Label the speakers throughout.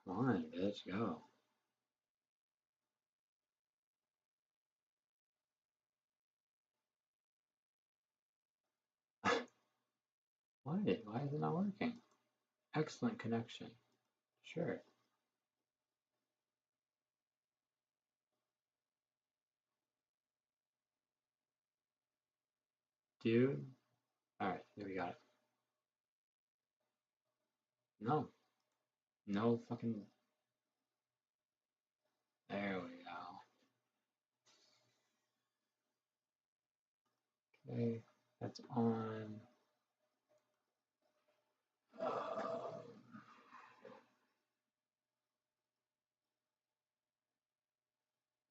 Speaker 1: Come on, bitch, go. Why? Why is it not working? Excellent connection. Sure. Dude. Alright, here we got it. No. No fucking. There we go. Okay. That's on.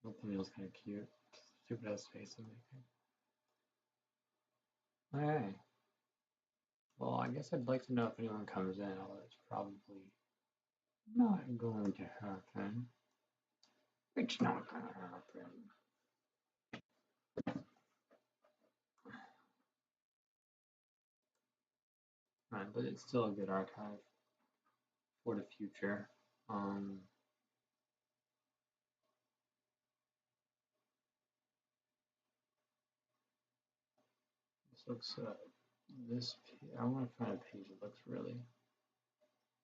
Speaker 1: The thumbnail's kind of cute. Stupid ass face I'm making. Alright. Well, I guess I'd like to know if anyone comes in, although it's probably not going to happen. It's not gonna happen. Right, but it's still a good archive for the future. This looks I want to find a page that looks really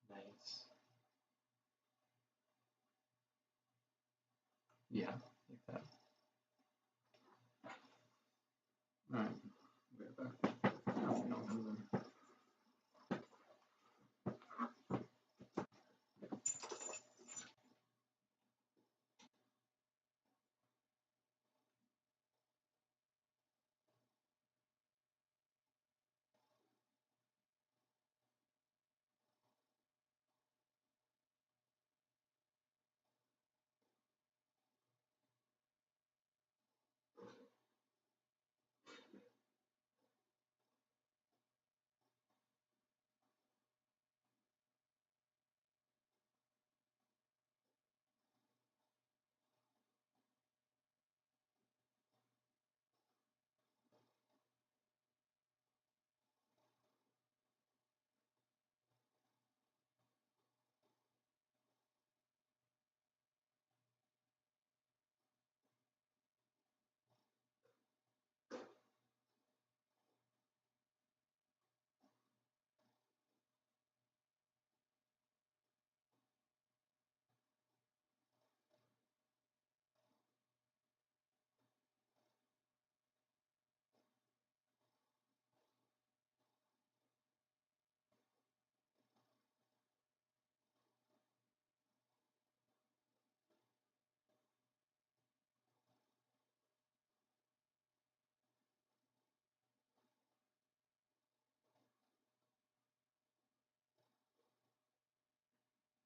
Speaker 1: nice. Yeah, like that. All right, be right back.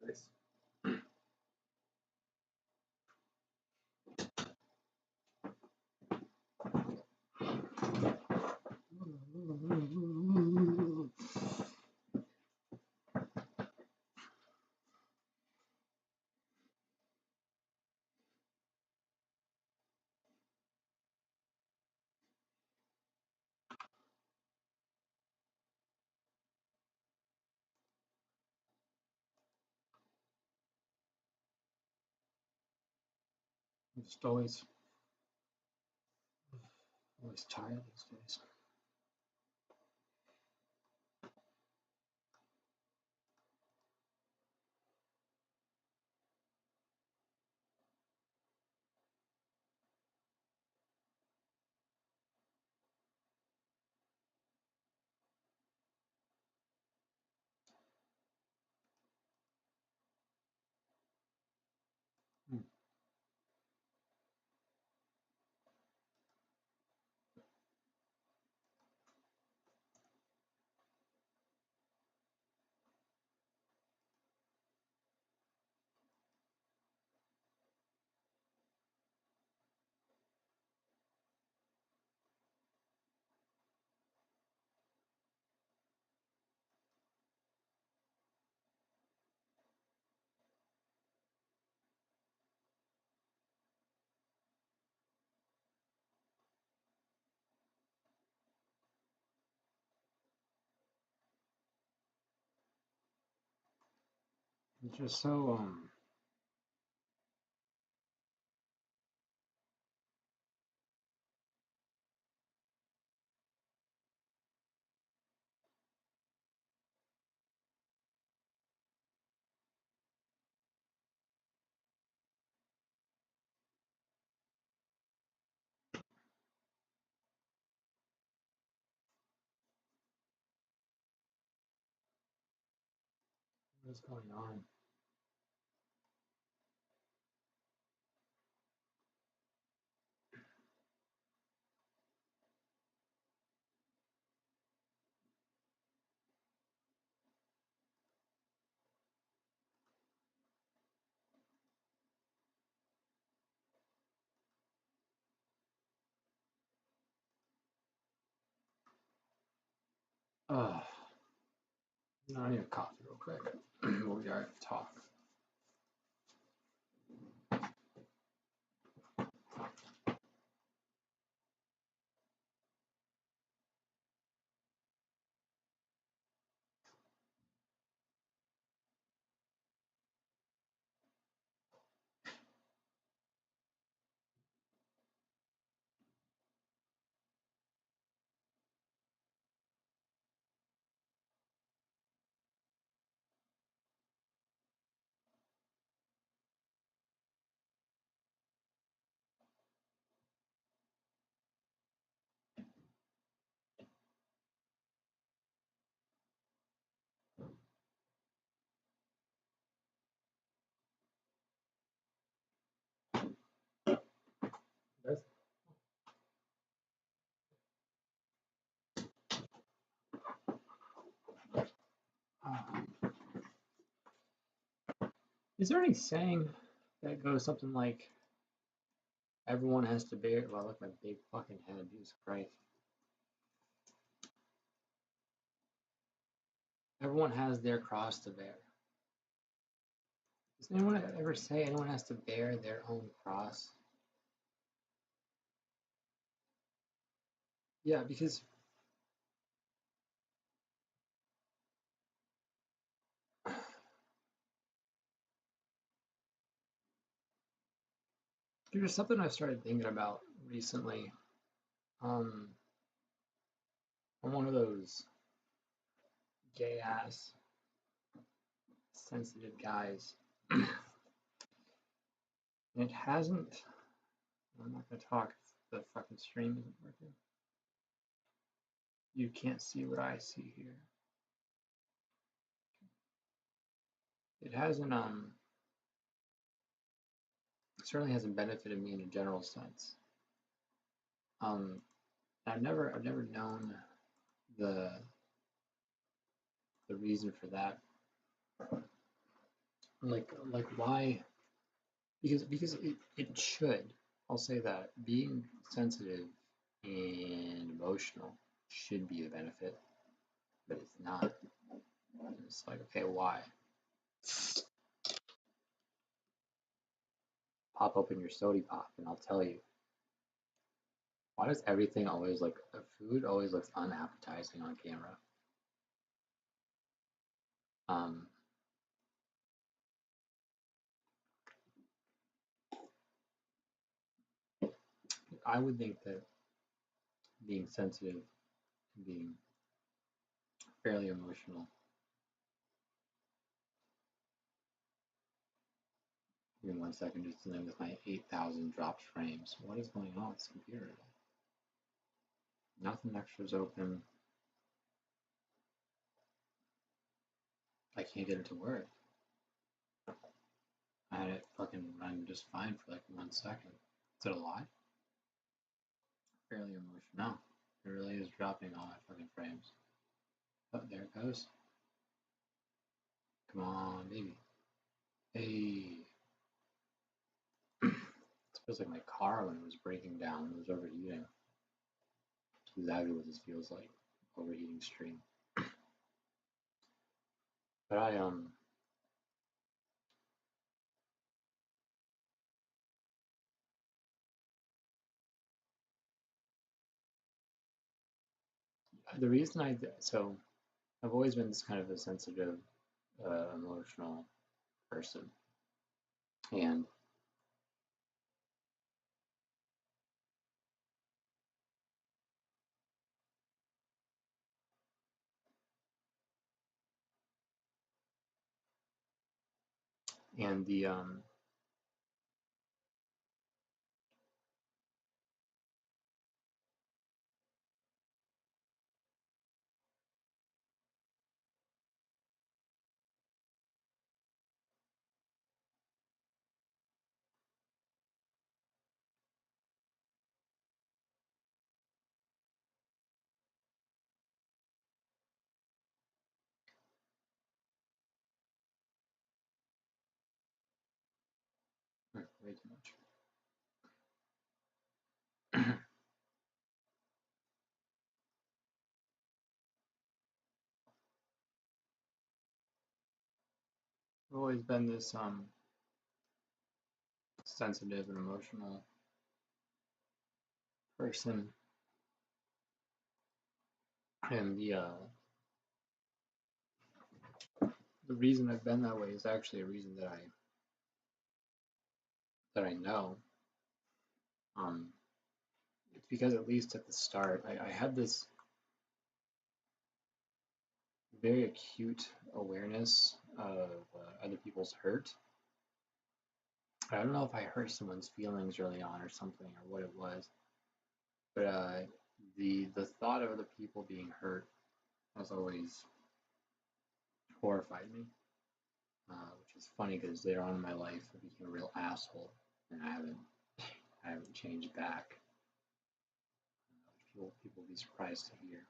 Speaker 1: Nice. I'm just always tired these days. Hmm. It's just so what's going on? Uh, I need a coffee real quick. We'll be alright to talk. That's, uh, is there any saying that goes something like everyone has to bear? Well, look, my big fucking head, Jesus Christ. Everyone has their cross to bear. Does anyone ever say anyone has to bear their own cross? Yeah, because there's something I started thinking about recently. Um, I'm one of those gay ass sensitive guys. And it hasn't, I'm not gonna talk if the fucking stream isn't working. You can't see what I see here. It hasn't certainly hasn't benefited me in a general sense. Um I've never known the the reason for that. Like why, because it should. I'll say that being sensitive and emotional should be a benefit, but it's not. It's like, okay, why? Pop open your sody pop and I'll tell you. Why does everything always look, food always looks unappetizing on camera? Um, I would think that being sensitive and being fairly emotional. Give me 1 second just to name with my 8,000 dropped frames. What is going on with this computer today? Nothing extra's open. I can't get it to work. I had it fucking run just fine for like 1 second. Is it alive? Fairly emotional. No, it really is dropping all my fucking frames. Oh, there it goes. Come on, baby. Hey. It feels like my car when it was breaking down. It was overheating. That's exactly what this feels like. Overheating stream. But the reason so I've always been this kind of a sensitive, emotional person. And and the way too much. I've always been this sensitive and emotional person, and the reason I've been that way is actually a reason that I know. Um, it's because at least at the start, I had this very acute awareness of other people's hurt. I don't know if I hurt someone's feelings early on or something or what it was, but the thought of other people being hurt has always horrified me. Which is funny because later on in my life I became a real asshole, and I haven't changed back. People will be surprised to hear.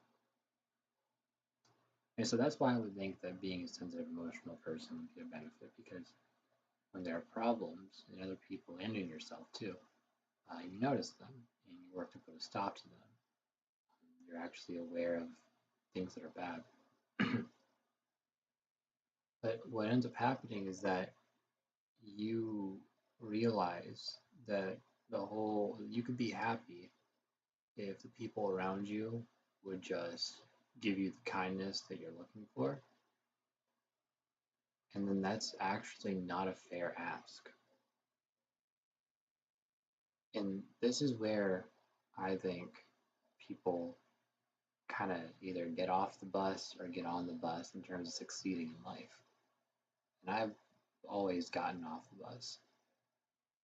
Speaker 1: And so that's why I would think that being a sensitive, emotional person would be a benefit because when there are problems in other people and in yourself too, you notice them and you work to put a stop to them. You're actually aware of things that are bad. But what ends up happening is that you realize that you could be happy if the people around you would just give you the kindness that you're looking for. And then that's actually not a fair ask. And this is where I think people kind of either get off the bus or get on the bus in terms of succeeding in life. And I've always gotten off the bus.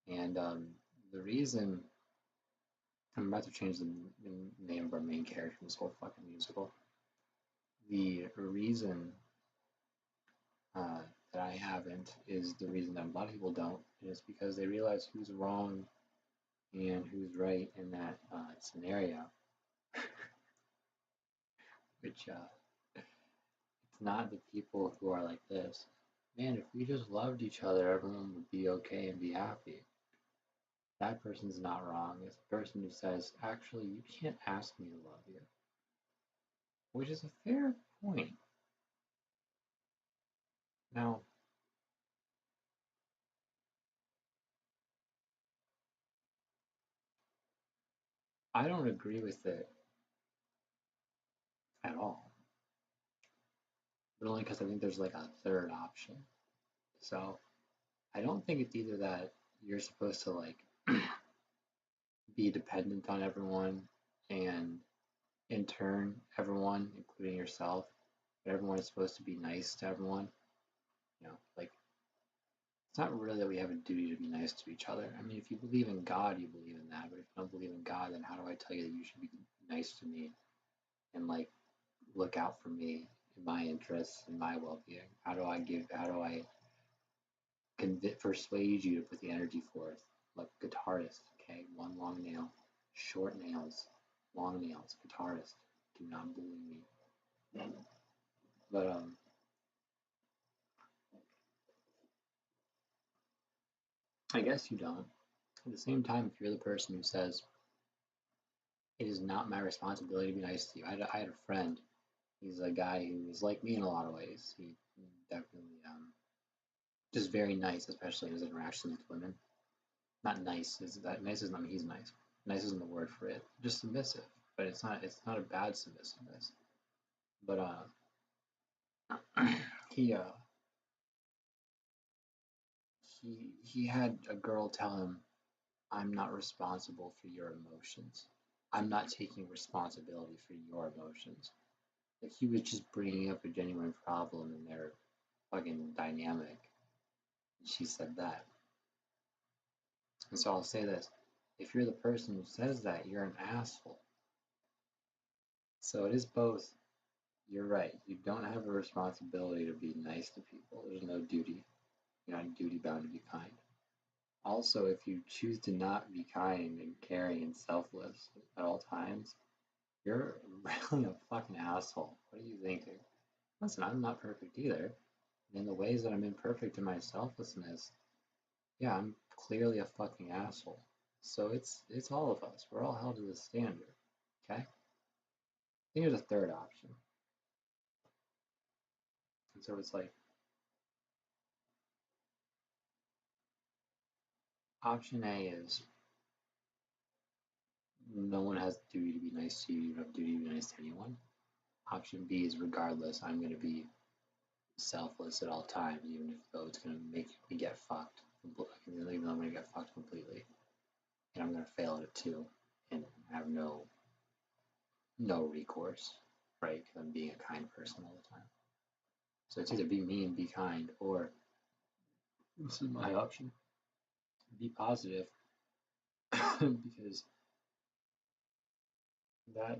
Speaker 1: And the reason I'm about to change the name of our main character in this whole fucking musical. The reason uh, that I haven't is the reason that a lot of people don't, and it's because they realize who's wrong and who's right in that scenario, which it's not the people who are like this. Man, if we just loved each other, everyone would be okay and be happy. That person's not wrong. It's the person who says, actually, you can't ask me to love you, which is a fair point. Now, I don't agree with it at all, but only because I think there's like a third option. So I don't think it's either that you're supposed to like be dependent on everyone and in turn everyone, including yourself, but everyone is supposed to be nice to everyone. Like it's not really that we have a duty to be nice to each other. I mean, if you believe in God, you believe in that. But if you don't believe in God, then how do I tell you that you should be nice to me and like look out for me in my interests and my well-being? How do I persuade you to put the energy forth? Like guitarist, okay, one long nail, short nails, long nails, guitarist. Do not bully me. But I guess you don't. At the same time, if you're the person who says it is not my responsibility to be nice to you, I had a friend. He's a guy who is like me in a lot of ways. He definitely just very nice, especially in his interactions with women. Not nice. Is that nice? Isn't I mean he's nice. Nice isn't the word for it. Just submissive, but it's not. It's not a bad submissiveness. But he he had a girl tell him, "I'm not responsible for your emotions. I'm not taking responsibility for your emotions." Like he was just bringing up a genuine problem in their fucking dynamic. She said that. And so I'll say this. If you're the person who says that, you're an asshole. So it is both. You're right. You don't have a responsibility to be nice to people. There's no duty. You're not duty bound to be kind. Also, if you choose to not be kind and caring and selfless at all times, you're really a fucking asshole. What are you thinking? Listen, I'm not perfect either. And in the ways that I'm imperfect in my selflessness, yeah, I'm clearly a fucking asshole. So it's all of us. We're all held to the standard. Okay? Then there's a third option. And so it's like option A is no one has the duty to be nice to you. You don't have a duty to be nice to anyone. Option B is regardless, I'm going to be selfless at all times, even if though it's going to make me get fucked. Even though I'm going to get fucked completely. And I'm going to fail at it too. And have no recourse, right? Because I'm being a kind person all the time. So it's either be mean, be kind, or this is my option. Be positive because that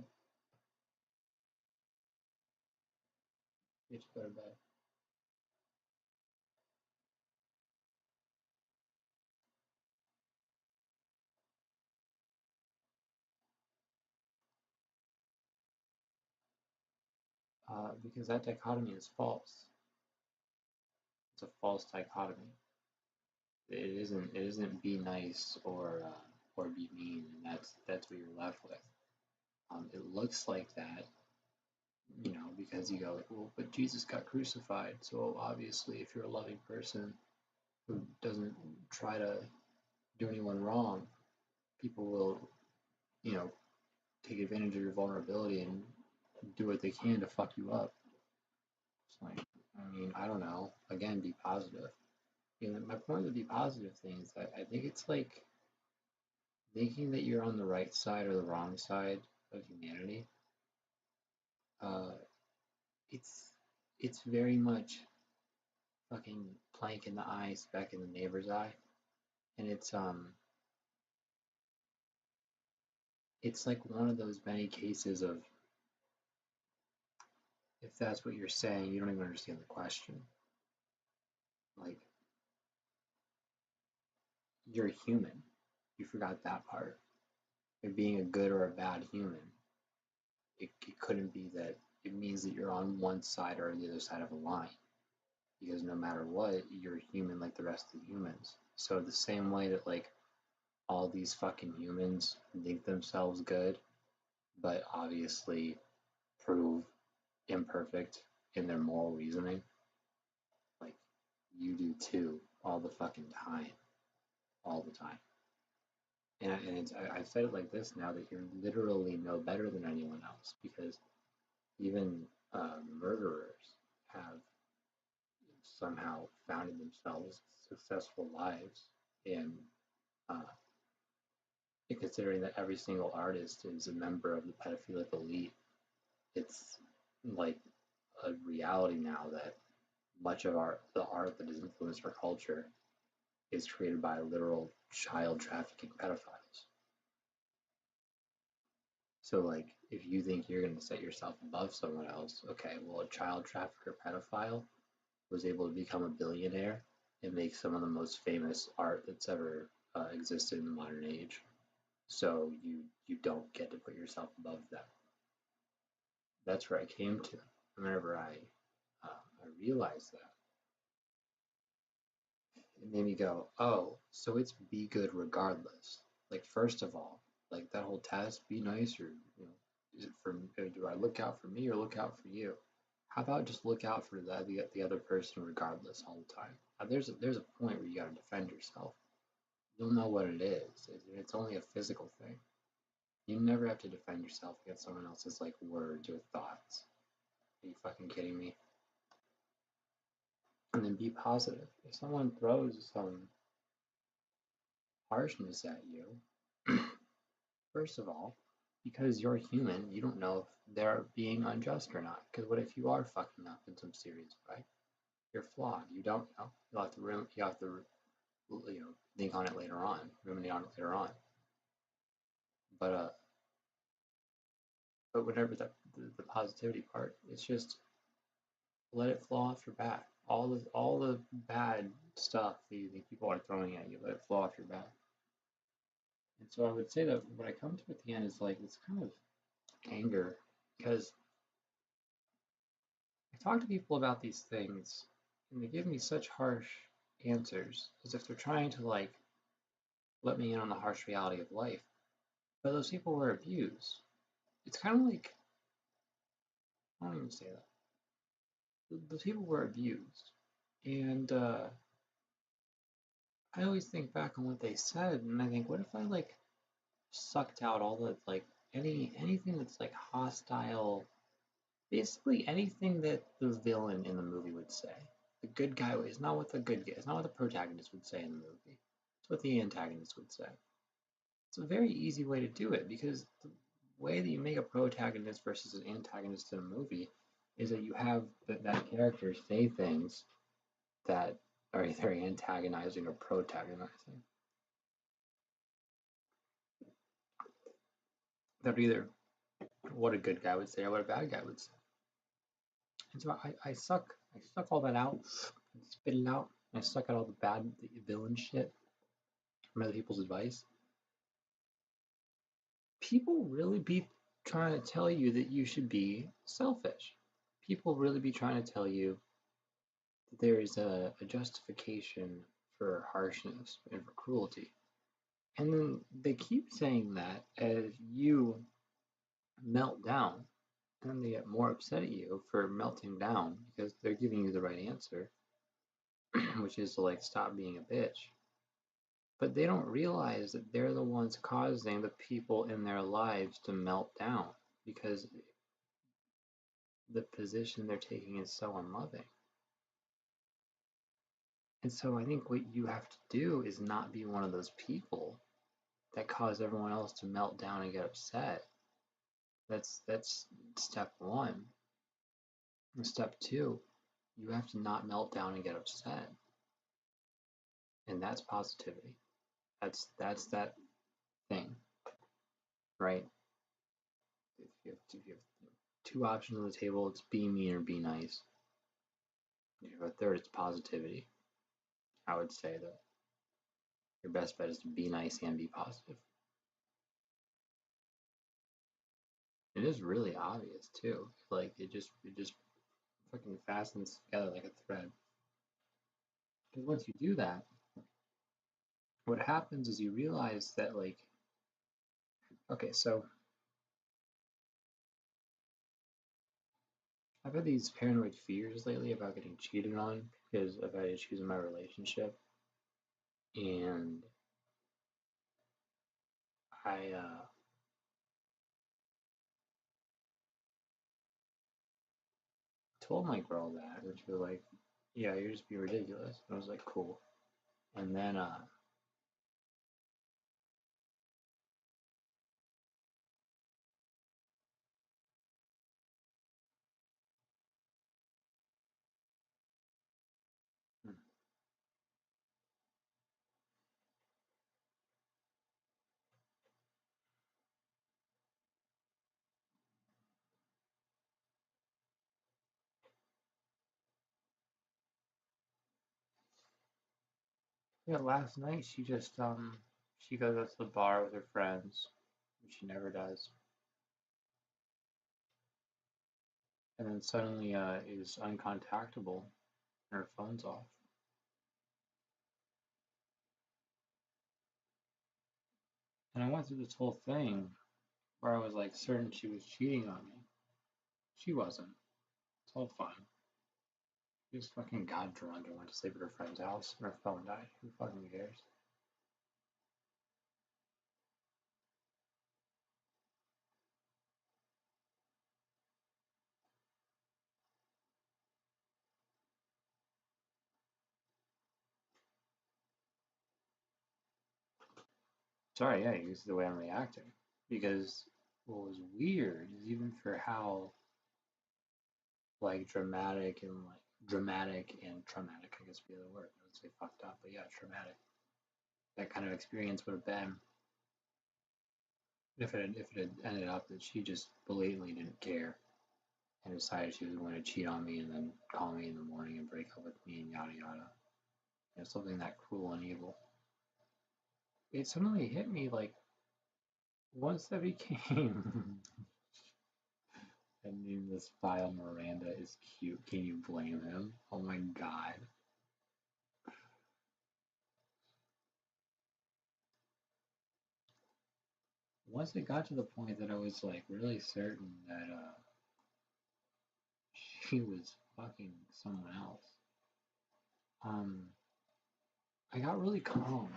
Speaker 1: gets better bad. Because that dichotomy is false. It's a false dichotomy. It isn't be nice or be mean, and that's what you're left with. It looks like that, because you go like, well, but Jesus got crucified, so obviously, if you're a loving person who doesn't try to do anyone wrong, people will, you know, take advantage of your vulnerability and do what they can to fuck you up. It's like, I mean, I don't know. Again, be positive. My point with the positive thing is that I think it's like thinking that you're on the right side or the wrong side of humanity. Uh, it's it's very much fucking plank in the eye, speck in the neighbor's eye, and it's like one of those many cases of if that's what you're saying, you don't even understand the question. Like you're human. You forgot that part. You're being a good or a bad human. It couldn't be that it means that you're on one side or the other side of a line. Because no matter what, you're human like the rest of the humans. So the same way that like all these fucking humans think themselves good, but obviously prove imperfect in their moral reasoning, like you do too, all the fucking time, all the time. I've said it like this now that you literally know better than anyone else because even murderers have somehow founded themselves successful lives in uh, considering that every single artist is a member of the pedophilic elite, it's like a reality now that much of the art that has influenced our culture is created by literal child trafficking pedophiles. So like if you think you're going to set yourself above someone else, okay, well a child trafficker pedophile was able to become a billionaire and make some of the most famous art that's ever existed in the modern age. So you don't get to put yourself above them. That's where I came to whenever I realized that. It made me go, oh, so it's be good regardless. Like first of all, like that whole test, be nice or is it for do I look out for me or look out for you? How about just look out for the other person regardless all the time? There's a point where you got to defend yourself. You'll know what it is. It's only a physical thing. You never have to defend yourself against someone else's like words or thoughts. Are you fucking kidding me? And then be positive. If someone throws some harshness at you, first of all, because you're human, you don't know if they're being unjust or not. Because what if you are fucking up in some serious way? You're flawed. You don't know. You have to think on it later on, ruminate on it later on. But whatever the positivity part, it's just let it flow off your back. All the bad stuff the people are throwing at you, let it flow off your back. And so I would say that what I come to at the end is like it's kind of anger because I talk to people about these things and they give me such harsh answers as if they're trying to like let me in on the harsh reality of life. But those people were abused. It's kind of like I don't even say that. Those people were abused, and I always think back on what they said, and I think, what if I like sucked out all the like anything that's like hostile, basically anything that the villain in the movie would say. The good guy is not what the good guy, it's not what the protagonist would say in the movie. It's what the antagonist would say. It's a very easy way to do it because the way that you make a protagonist versus an antagonist in a movie is that you have that character say things that are either antagonizing or protagonizing. That either what a good guy would say or what a bad guy would say. And so I suck all that out, and spit it out. I suck out all the bad the villain shit from other people's advice. People really be trying to tell you that you should be selfish. People really be trying to tell you that there is a justification for harshness and for cruelty. And then they keep saying that as you melt down, and they get more upset at you for melting down because they're giving you the right answer, which is to like stop being a bitch. But they don't realize that they're the ones causing the people in their lives to melt down because the position they're taking is so unloving. And so I think what you have to do is not be one of those people that cause everyone else to melt down and get upset. That's step one. And step two, you have to not melt down and get upset. And that's positivity. That's that thing, right? If you have two options on the table, it's be mean or be nice. If you have a third, it's positivity. I would say that your best bet is to be nice and be positive. It is really obvious too. Like it just fucking fastens together like a thread. Because once you do that, what happens is you realize that like okay, so I've had these paranoid fears lately about getting cheated on because I've had issues in my relationship, and I told my girl that, and she was like, "Yeah, you're just being ridiculous." And I was like, "Cool." And then yeah, last night she goes out to the bar with her friends, which she never does, and then suddenly is uncontactable and her phone's off. And I went through this whole thing where I was like certain she was cheating on me. She wasn't. It's all fine. She just fucking got drunk and went to sleep at her friend's house and her phone died. Who fucking cares? Sorry, yeah, you see the way I'm reacting. Because what was weird is even for how like dramatic and traumatic, I guess would be the word. I would say fucked up, but yeah, traumatic. That kind of experience would have been if it had ended up that she just blatantly didn't care and decided she was going to cheat on me and then call me in the morning and break up with me and yada yada. You know, something that cruel and evil. It suddenly hit me like once that became and name this file Miranda is cute. Can you blame him? Oh my god. Once it got to the point that I was like really certain that she was fucking someone else, um, I got really calm.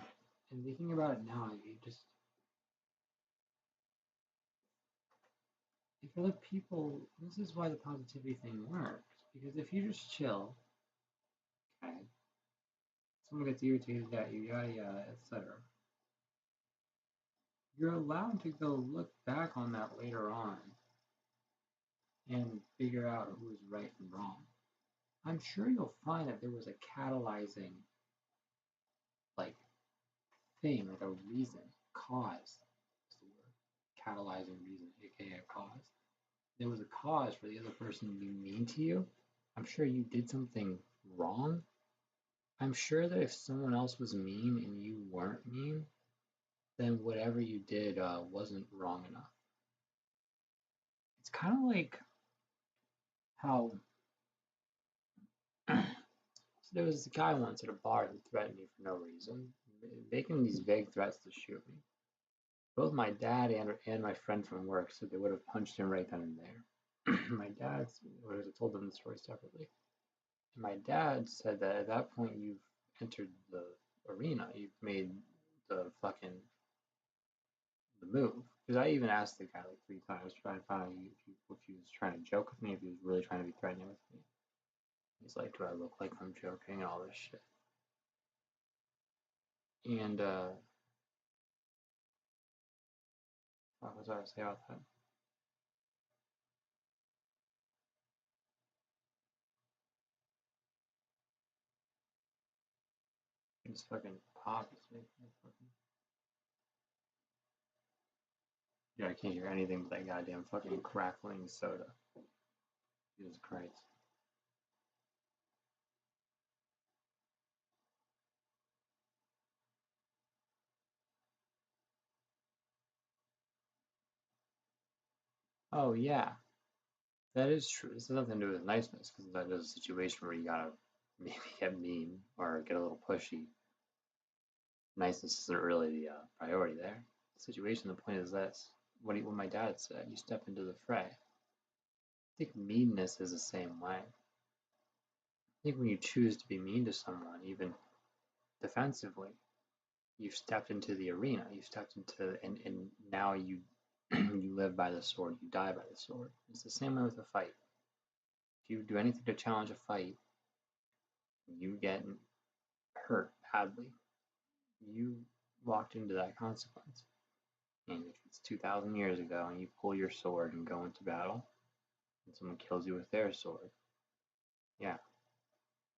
Speaker 1: And thinking about it now, you just if other people, this is why the positivity thing works. Because if you just chill, okay, someone gets irritated at you, yada yada, etc. You're allowed to go look back on that later on and figure out who was right and wrong. I'm sure you'll find that there was a catalyzing like thing, like a reason, cause is the word. Catalyzing reason, aka cause. There was a cause for the other person to be mean to you. I'm sure you did something wrong. I'm sure that if someone else was mean and you weren't mean, then whatever you did wasn't wrong enough. It's kind of like how so there was a guy once at a bar who threatened me for no reason, making these vague threats to shoot me. Both my dad and my friend from work said they would have punched him right then and there. My dad would have told them the story separately. And my dad said that at that point you've entered the arena, you've made the fucking the move. Because I even asked the guy like 3 times trying to find out if he was trying to joke with me, if he was really trying to be threatening with me. He's like, "Do I look like I'm joking?" and all this shit. And what was I to say about that? This fucking pop is making me fucking. Yeah, I can't hear anything but that goddamn fucking crackling soda. Jesus Christ. Oh yeah, that is true. This has nothing to do with niceness, because that is a situation where you gotta maybe get mean or get a little pushy. Niceness isn't really the priority there. The situation, the point is this. What my dad said, you step into the fray. I think meanness is the same way. I think when you choose to be mean to someone, even defensively, you've stepped into the arena. You've stepped into, and now you you live by the sword. You die by the sword. It's the same way with a fight. If you do anything to challenge a fight, you get hurt badly. You walked into that consequence. And if it's 2,000 years ago and you pull your sword and go into battle, and someone kills you with their sword, yeah,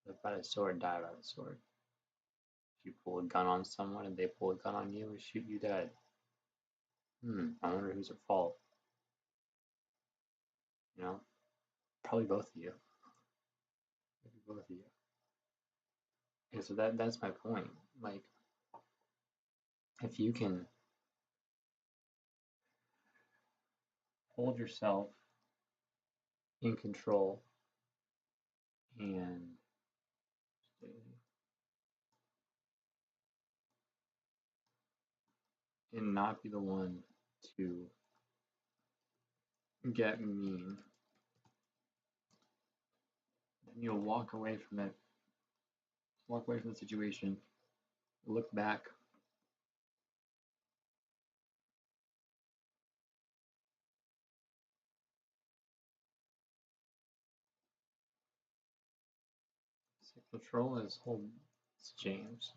Speaker 1: live by the sword, die by the sword. If you pull a gun on someone and they pull a gun on you and shoot you dead, I wonder who's at fault. You know, probably both of you. Maybe both of you. And so that's my point. Like, if you can hold yourself in control and not be the one to get mean, then you'll walk away from the situation, look back, control is hold. It's James.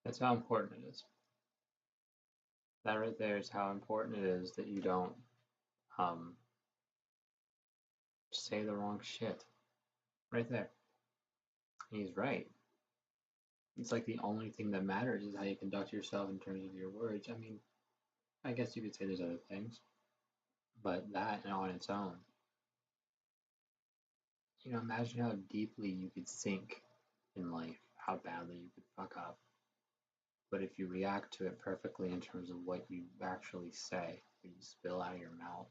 Speaker 1: That's how important it is. That right there is how important it is that you don't um, say the wrong shit. Right there. He's right. It's like the only thing that matters is how you conduct yourself in terms of your words. I mean, I guess you could say there's other things, but that on its own, imagine how deeply you could sink in life, how badly you could fuck up. But if you react to it perfectly in terms of what you actually say, what you spill out of your mouth,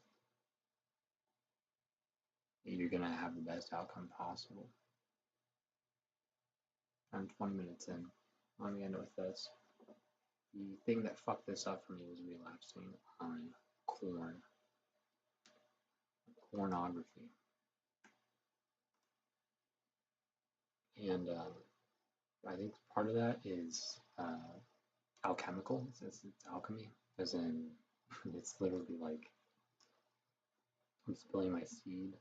Speaker 1: you're gonna have the best outcome possible. I'm 20 minutes in. Let me end with this. The thing that fucked this up for me was relapsing on pornography. And I think part of that is alchemical. It's alchemy, as in it's literally like I'm spilling my seed.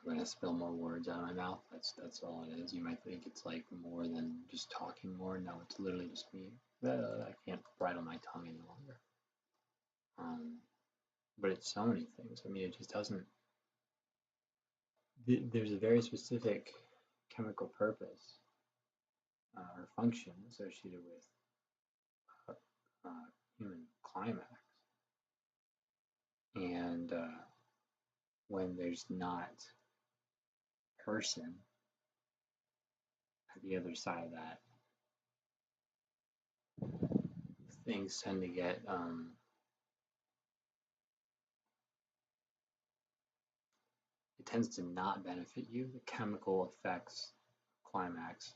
Speaker 1: I'm gonna spill more words out of my mouth. That's all it is. You might think it's like more than just talking more. No, it's literally just me. I can't bridle my tongue any longer. But it's so many things. I mean, it just doesn't. There's a very specific chemical purpose or function associated with human climax, and when there's not person at the other side of that, things tend to get it tends to not benefit you. The chemical effects climax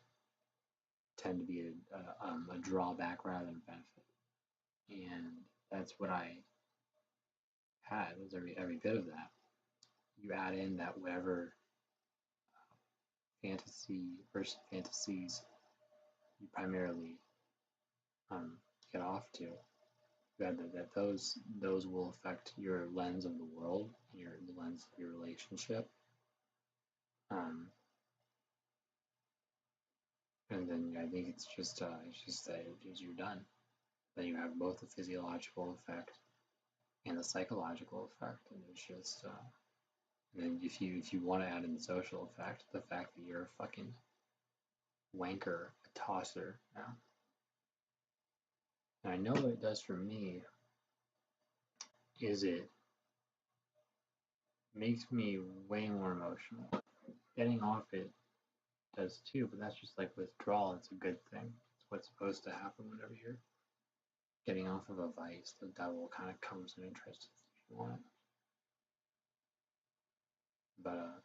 Speaker 1: tend to be a drawback rather than a benefit, and that's what I had was every bit of that. You add in that whatever fantasies you primarily um, get off to, that those will affect your lens of the world, the lens of your relationship, um, and then I think it's just that you're done. Then you have both the physiological effect and the psychological effect, and it's just and then if you want to add in the social effect, the fact that you're a fucking wanker, a tosser now. And I know what it does for me is it makes me way more emotional. Getting off it does too, but that's just like withdrawal. It's a good thing. It's what's supposed to happen whenever you're getting off of a vice. The devil kind of comes in interest if you want it. But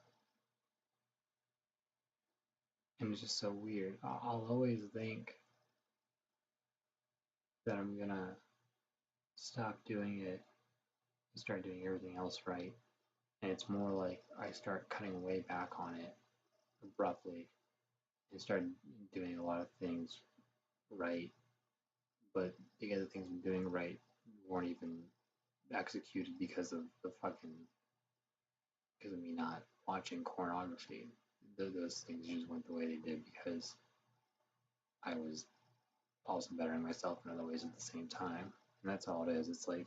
Speaker 1: and it's just so weird. I'll always think that I'm gonna stop doing it and start doing everything else right. And it's more like I start cutting way back on it abruptly and start doing a lot of things right, but the other things I'm doing right weren't even executed because of me not watching pornography. Those things just went the way they did because I was also bettering myself in other ways at the same time. And that's all it is. It's like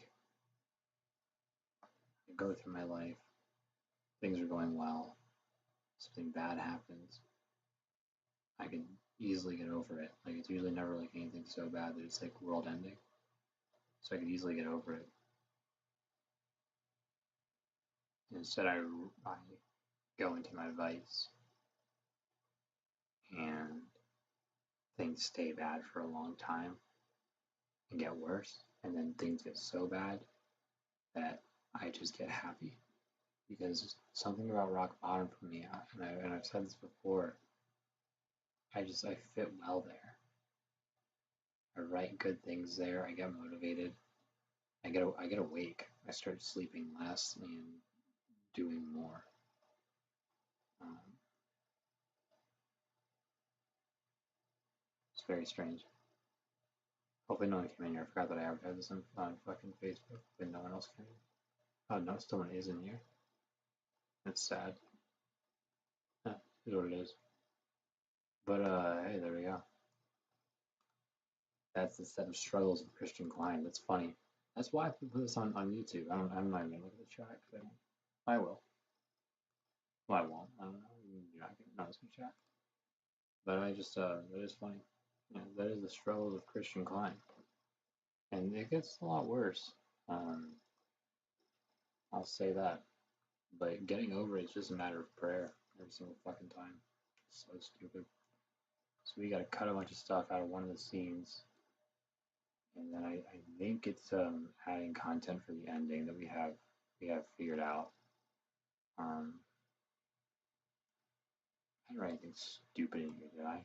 Speaker 1: I go through my life, things are going well, something bad happens, I can easily get over it. Like it's usually never like anything so bad that it's like world ending. So I could easily get over it. Instead, I go into my vice and things stay bad for a long time and get worse. And then things get so bad that I just get happy. Because something about rock bottom for me, and I've said this before, I fit well there. I write good things there. I get motivated. I get awake. I start sleeping less and doing more. Um, it's very strange. Hopefully no one came in here. I forgot that I advertised this on fucking Facebook, but no one else came in. Oh no, someone is in here. That's sad. Is what it is. But hey, there we go. That's the set of struggles of Christian Cline. That's funny. That's why I put this on YouTube. I'm not even gonna look at the track. I will. Well, I won't. I don't know. You're not gonna notice my chat. But I just that is funny. Yeah, that is the struggles of Christian Cline, and it gets a lot worse. Um, I'll say that. But getting over it is just a matter of prayer every single fucking time. It's so stupid. So we gotta cut a bunch of stuff out of one of the scenes, and then I think it's adding content for the ending that we have figured out. Um, I didn't write anything stupid in here, did I?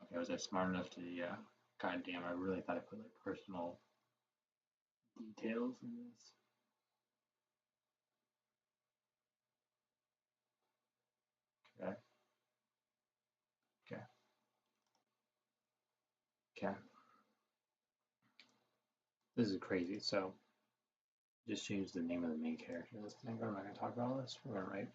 Speaker 1: Okay, was I smart enough to? Yeah. God damn, I really thought I put like personal details in this. Okay. Okay. Okay. This is crazy. So just change the name of the main character of this thing. But I'm not gonna talk about all this. We're gonna write.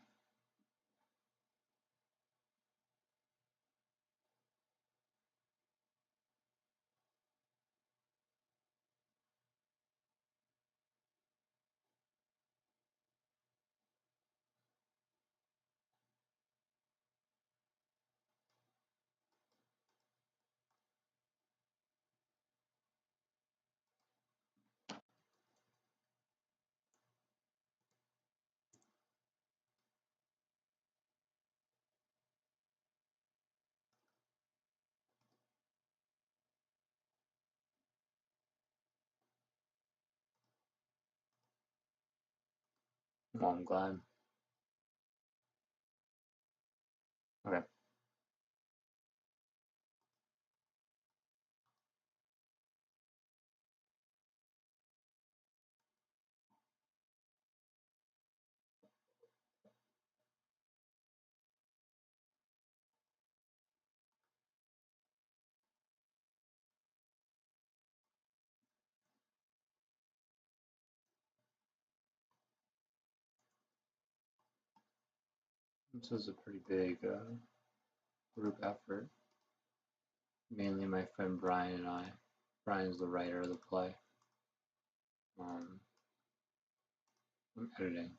Speaker 1: Well, I'm glad. Okay. This is a pretty big group effort. Mainly my friend Brian and I. Brian's the writer of the play. I'm editing,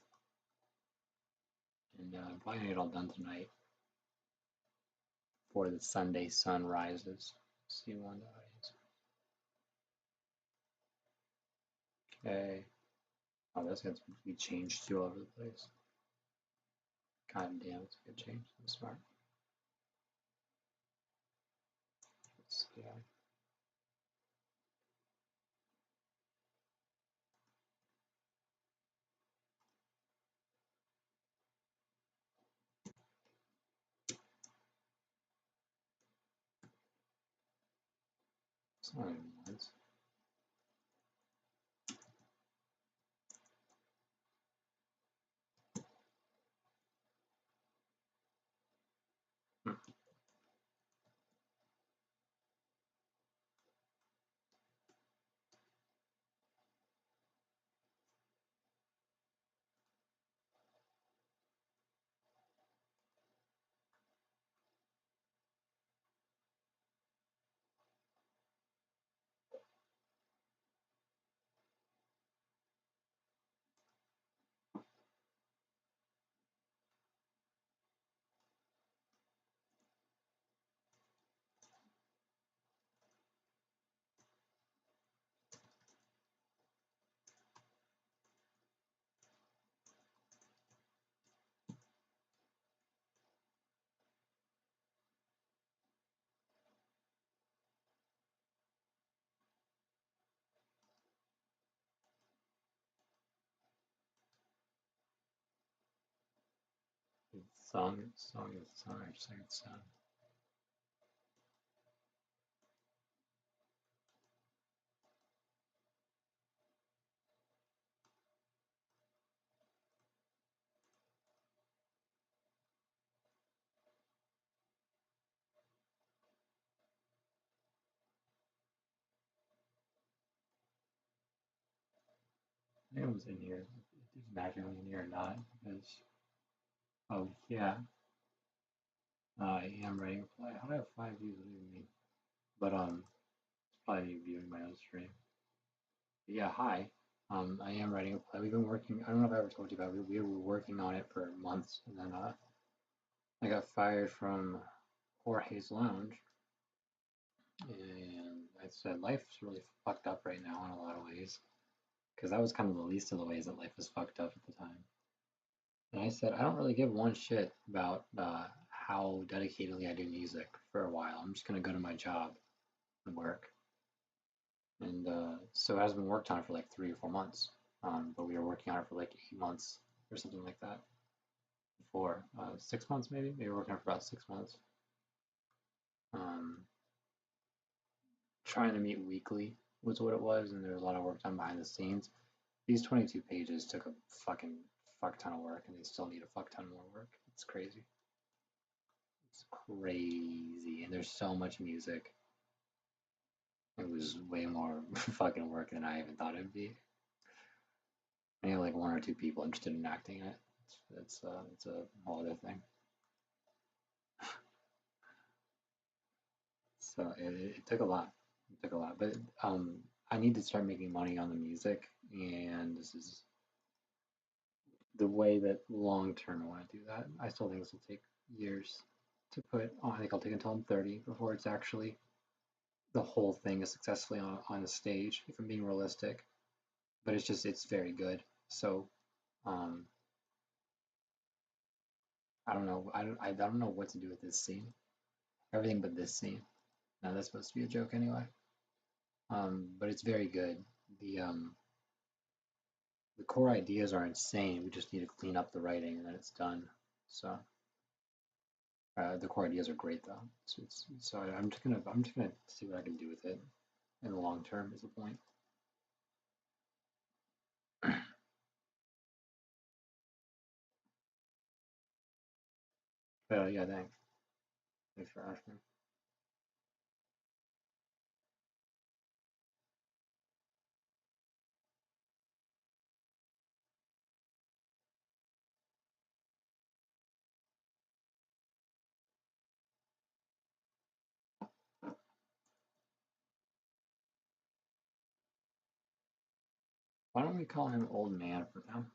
Speaker 1: and I'm probably gonna get it all done tonight before the Sunday sun rises. See one audience. Okay. Oh, that's going to be changed too all over the place. God damn, it's a good change. That's smart. Let's see. It's not even once. Song is song. I just think it's sound. I think it was in here. It doesn't matter in here or not because oh yeah, I am writing a play. How do I have 5 views? What do you mean? But it's probably me viewing my own stream. But yeah, hi. I am writing a play. We've been working. I don't know if I ever told you about it. We were working on it for months, and then I got fired from Jorge's Lounge, and I said life's really fucked up right now in a lot of ways because that was kind of the least of the ways that life was fucked up at the time. And I said I don't really give one shit about how dedicatedly I do music for a while. I'm just gonna go to my job and work. And so it hasn't been worked on for like 3 or 4 months. But we were working on it for like 8 months or something like that before. 6 months maybe. Maybe we were working on it for about 6 months. Um, Trying to meet weekly was what it was, and there was a lot of work done behind the scenes. These 22 pages took a fucking fuck ton of work, and they still need a fuck ton more work. It's crazy. It's crazy, and there's so much music. It was way more fucking work than I even thought it'd be. I have like 1 or 2 people interested in acting in it. It's a whole other thing. So it took a lot. It took a lot, but I need to start making money on the music, and this is the way that long term I want to do that. I still think this will take years to put on. I think I'll take until I'm 30 before it's actually the whole thing is successfully on a stage. If I'm being realistic, but it's very good. So um, I don't know. I don't know what to do with this scene. Everything but this scene. Now that's supposed to be a joke anyway. But it's very good. The um, the core ideas are insane. We just need to clean up the writing and then it's done. So the core ideas are great though. So I'm just gonna see what I can do with it in the long term is the point. But yeah, thanks. Thanks for asking. Why don't we call him old man for now?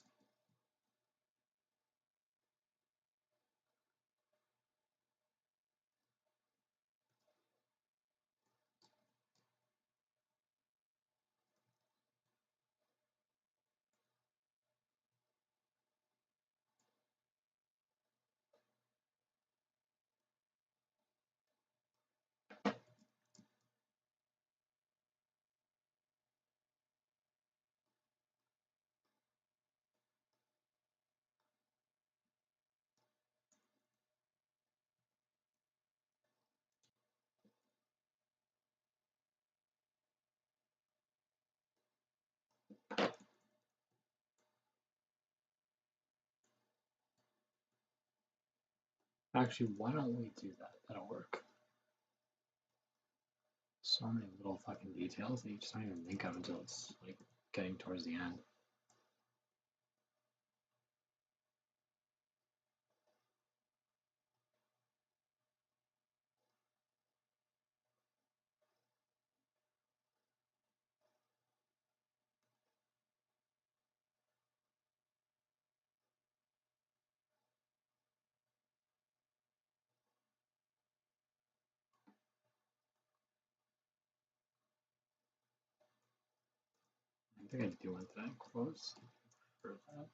Speaker 1: Actually, why don't we do that? That'll work. So many little fucking details that you just don't even think of until it's like getting towards the end. I think I do want that close for that.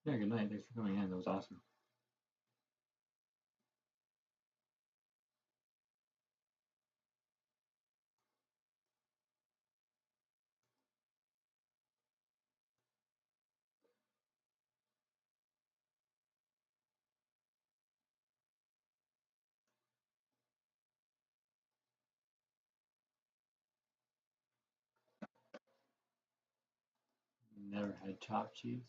Speaker 1: Yeah, good night. Thanks for coming in. That was awesome. Never had chopped cheese.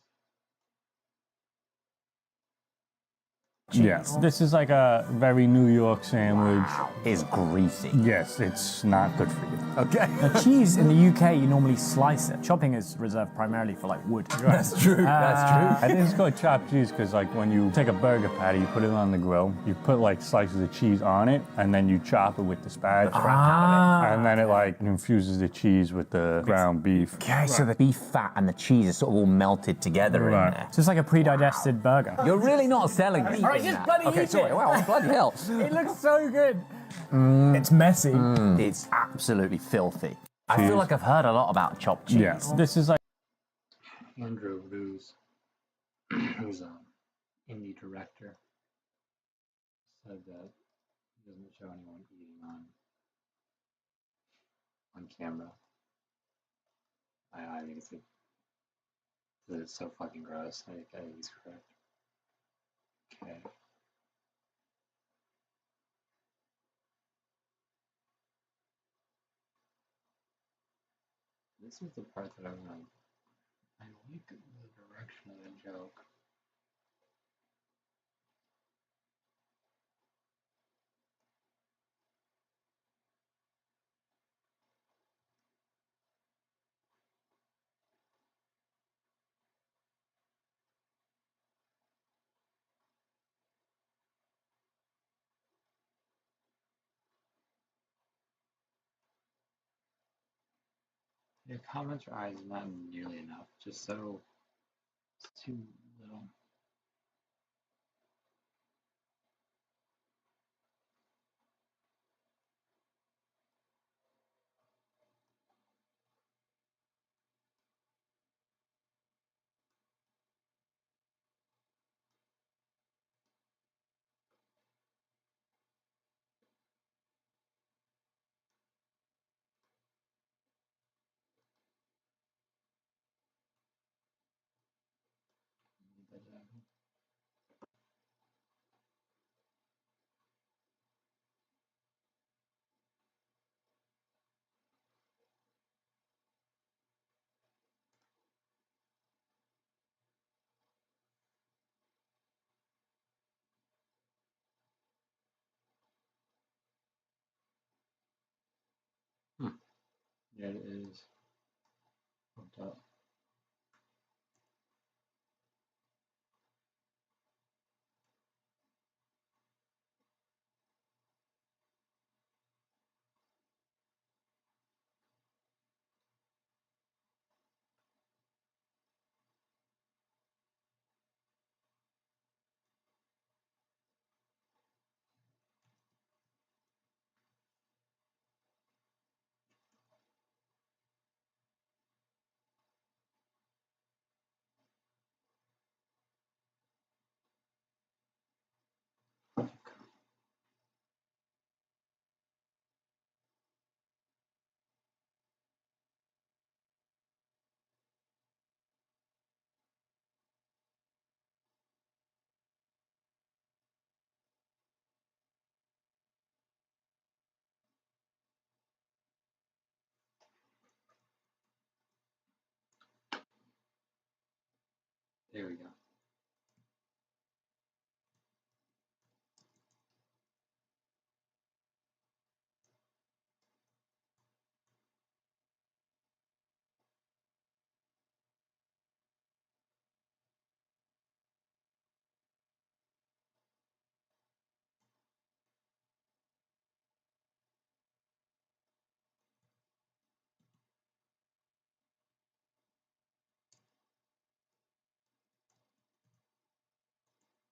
Speaker 2: Yes, this is like a very New York sandwich.
Speaker 3: Wow, it's greasy.
Speaker 2: Yes, it's not good for you.
Speaker 3: Okay.
Speaker 4: Now, cheese in the UK, you normally slice it. Chopping is reserved primarily for like wood.
Speaker 3: That's true. That's true.
Speaker 2: I think it's called chopped cheese because like when you take a burger patty, you put it on the grill, you put like slices of cheese on it, and then you chop it with the spatula. And then it like infuses the cheese with the ground beef.
Speaker 3: Okay, so the beef fat and the cheese is sort of all melted together in there.
Speaker 4: So it's like a pre-digested burger.
Speaker 3: You're really not selling me.
Speaker 4: All right, just bloody
Speaker 3: Okay,
Speaker 4: eat
Speaker 3: sorry.
Speaker 4: it.
Speaker 3: Wow, bloody hell.
Speaker 4: It looks so good. It's messy.
Speaker 3: It's absolutely filthy. I feel like I've heard a lot about chopped cheese.
Speaker 2: Yes, this is like
Speaker 1: Andrew Ruse, who's an indie director, said that he doesn't show anyone eating on camera. I think it's so fucking gross. I think he's correct. Okay. This is the part that I like the direction of the joke. Your comments or eyes is not nearly enough. Just so it's too little. Yeah, it is hooked up. There we go.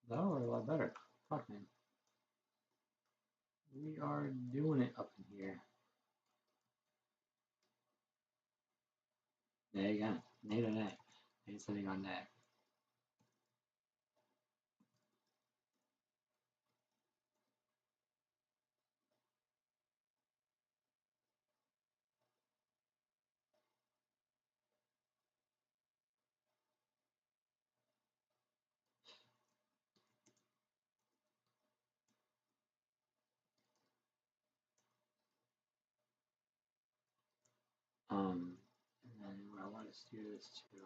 Speaker 1: That were a lot better. Fuck man. We are doing it up in here. There you go. Nay to nay. Nay sitting on that. And then what I want to do is to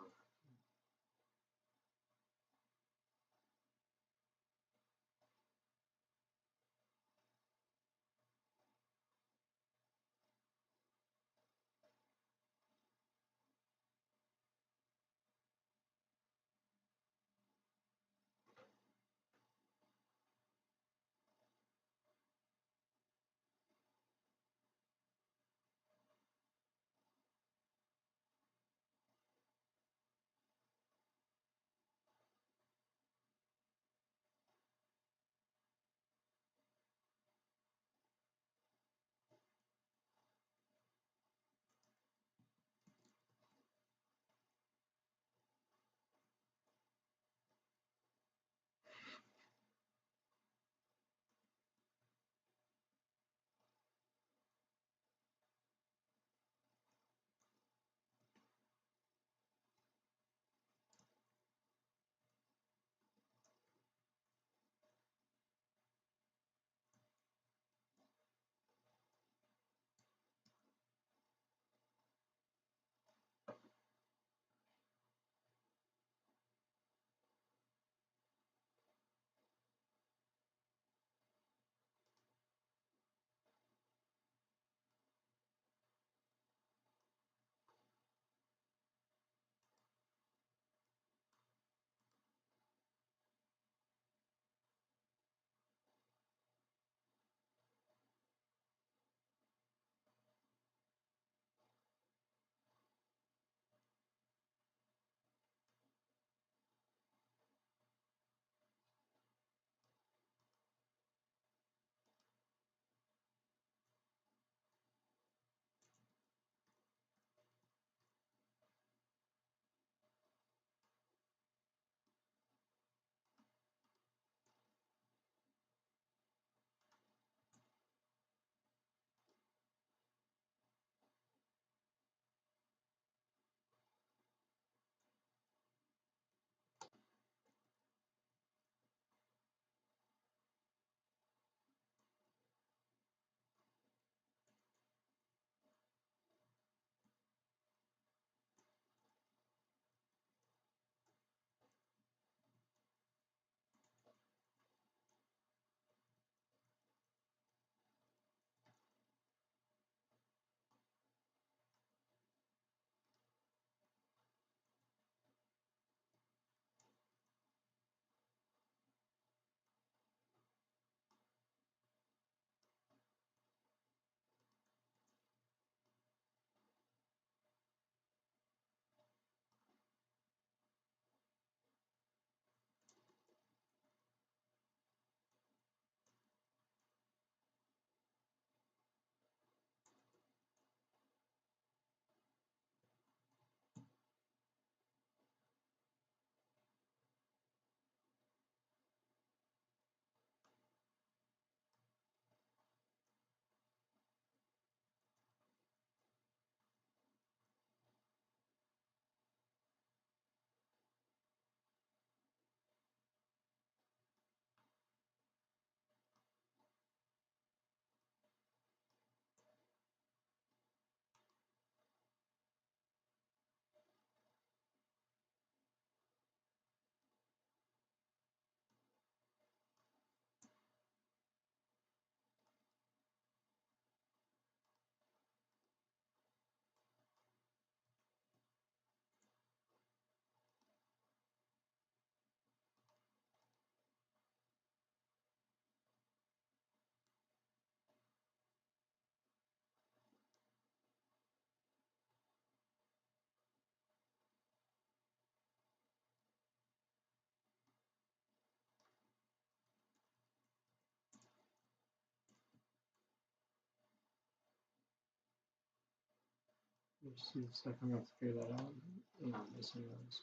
Speaker 1: Just see the second I have to figure that out. You know, missing those.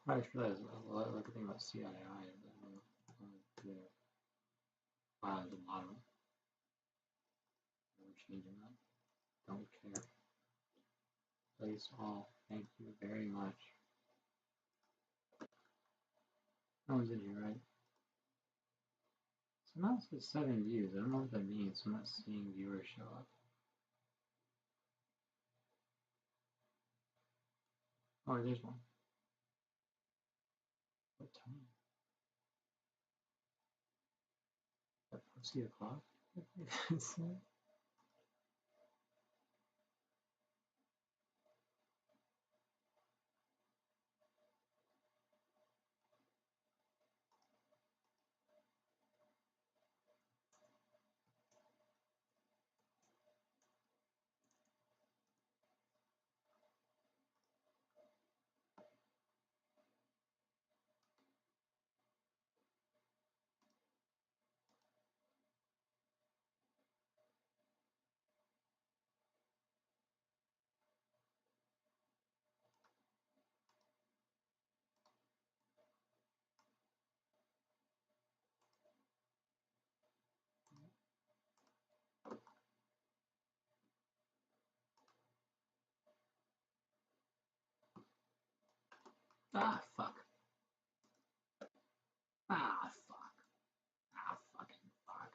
Speaker 1: I just realized a lot of the thing about CII is that there's a lot of them. We're changing that. Don't care. Place all. Thank you very much. No one's in here, right? So now it says 7 views. I don't know what that means. I'm not seeing viewers show up. Oh, there's one. What time? At pussy o'clock? Ah, fuck. Ah, fuck. Ah, fucking fuck.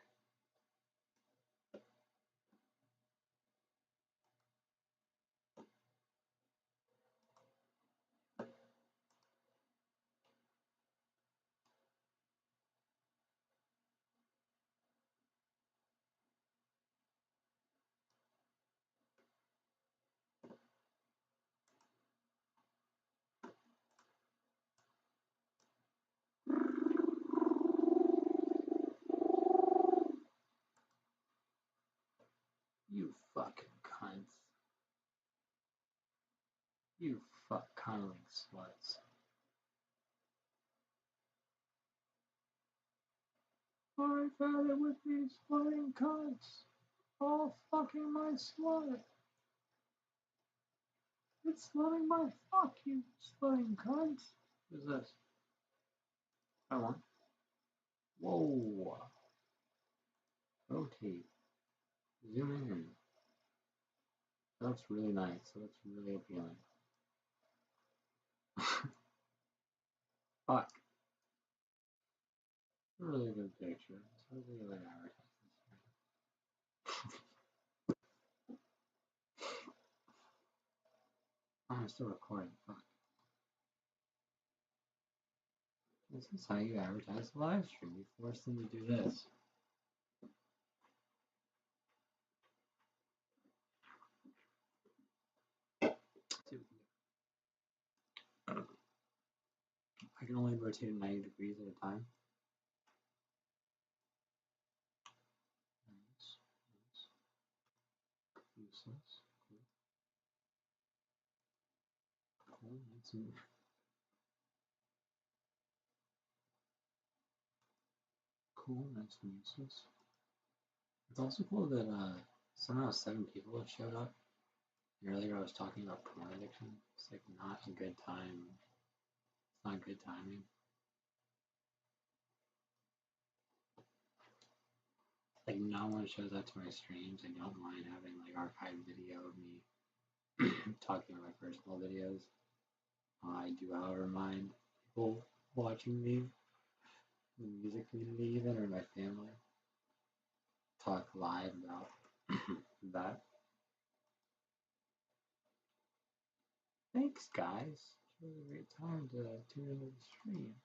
Speaker 1: You fucking cunts. You fuck cunning sluts. I found it with these floating cunts. All fucking my slut. It's floating my fuck, you slutting cunts. What is this? I want. Whoa. Rotate. Zoom in. That looks really nice. That looks really appealing. Fuck. Really good picture. So we like advertise this. Oh, I'm still recording. Fuck. This is how you advertise a live stream. You force them to do this. See what we can do. I can only rotate it 90 degrees at a time. Nice. Nice. Useless. Cool. Cool. Nice and cool. Nice and useless. It's also cool that somehow 7 people have showed up. Earlier I was talking about porn addiction. It's like not a good time. It's not good timing. Like no one shows up to my streams. I don't mind having like archived video of me talking about my personal videos. I do, however, mind people watching me, the music community even, or my family, talk live about that. Thanks, guys. It's really a great time to tune into the stream.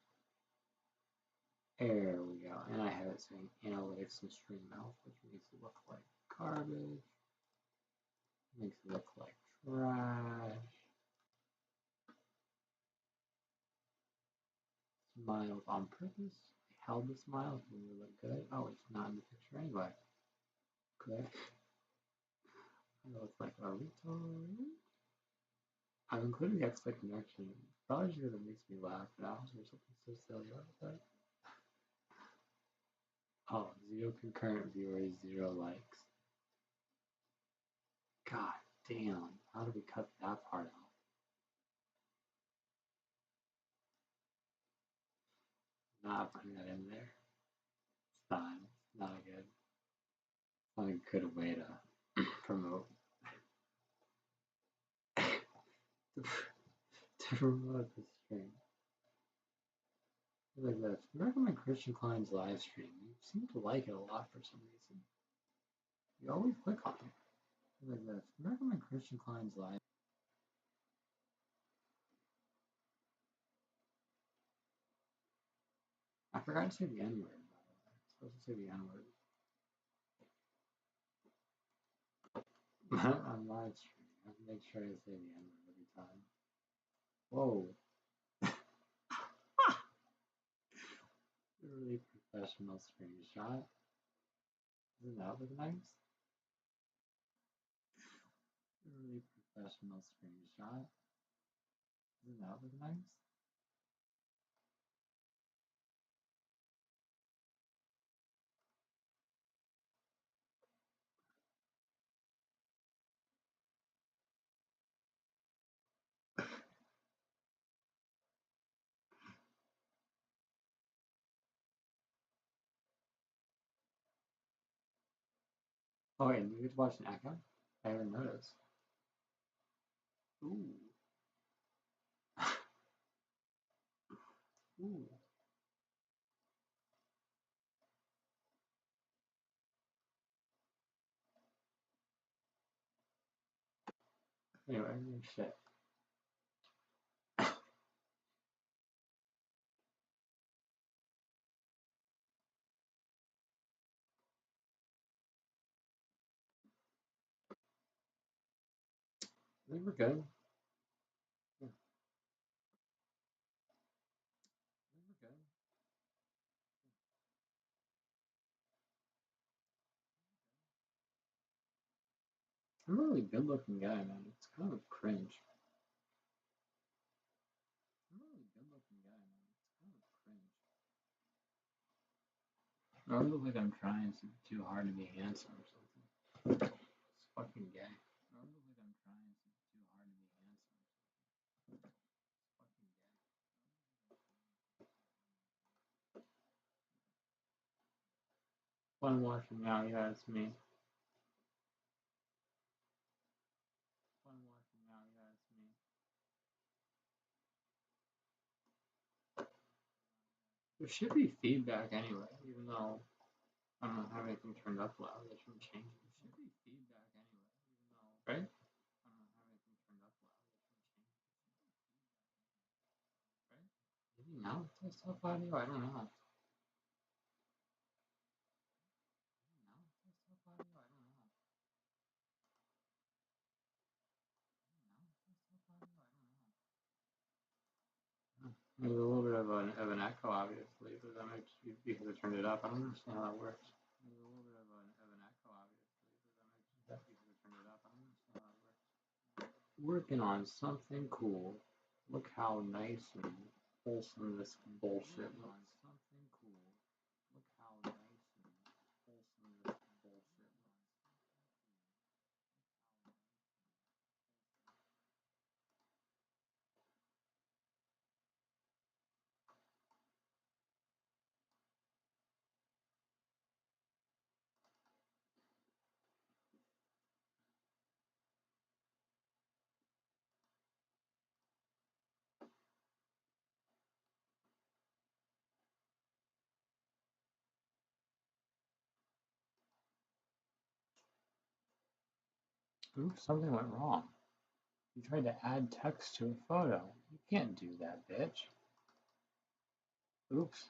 Speaker 1: There we go. And I have it saying analytics and stream health, which makes it look like garbage. Makes it look like trash. Smiled on purpose. I held the smile to make it look good. Oh, it's not in the picture anyway. Good. I look like a retard. I've included the expect connection. Probably just because it makes me laugh now. There's something so silly about that. Oh, 0 concurrent viewers, 0 likes. God damn. How do we cut that part out? Not putting that in there. It's not a good, not a good way to promote. to promote the stream. Like this. Recommend Christian Kline's live stream. You seem to like it a lot for some reason. You always click on it. Like this. Recommend Christian Kline's live. I forgot to say the N word, by the way. I'm supposed to say the N word. On live stream. I have to make sure I say the N word every time. Whoa. Really professional screenshot. Doesn't that look nice? Really professional screenshot. Doesn't that look nice? Oh wait, you get to watch an echo? I haven't noticed. Ooh. Ooh. Anyway, shit. I think we're good. Yeah, I think we're good. I'm a really good looking guy, man. It's kind of cringe. I'm a really good looking guy, man. It's kind of cringe. I don't look like I'm trying too hard to be handsome or something. It's fucking gay. I don't look like I'm trying too hard to be handsome or something. It's fucking gay. Fun watching now, yeah, it's me. Fun watching now, yeah, it's me. There should be feedback anyway, even though I don't have anything turned up loud. They shouldn't change it. There should be feedback anyway, even though, right? I don't have anything turned up loud. They shouldn't change it. Right? Maybe now it's test up audio. I don't know. Now it's test up audio. I don't know. Now it's test up audio. I don't know. There's a little bit of an echo, obviously, but that might just be because I turned it up. I don't understand how that works. There's a little bit of an echo, obviously, but that might just be because I turned it up. I don't understand how that works. Working on something cool. Look how nice and wholesome this bullshit was. Something cool. Look how nice and wholesome this bullshit was. Ooh, something went wrong. You tried to add text to a photo. You can't do that, bitch. Oops.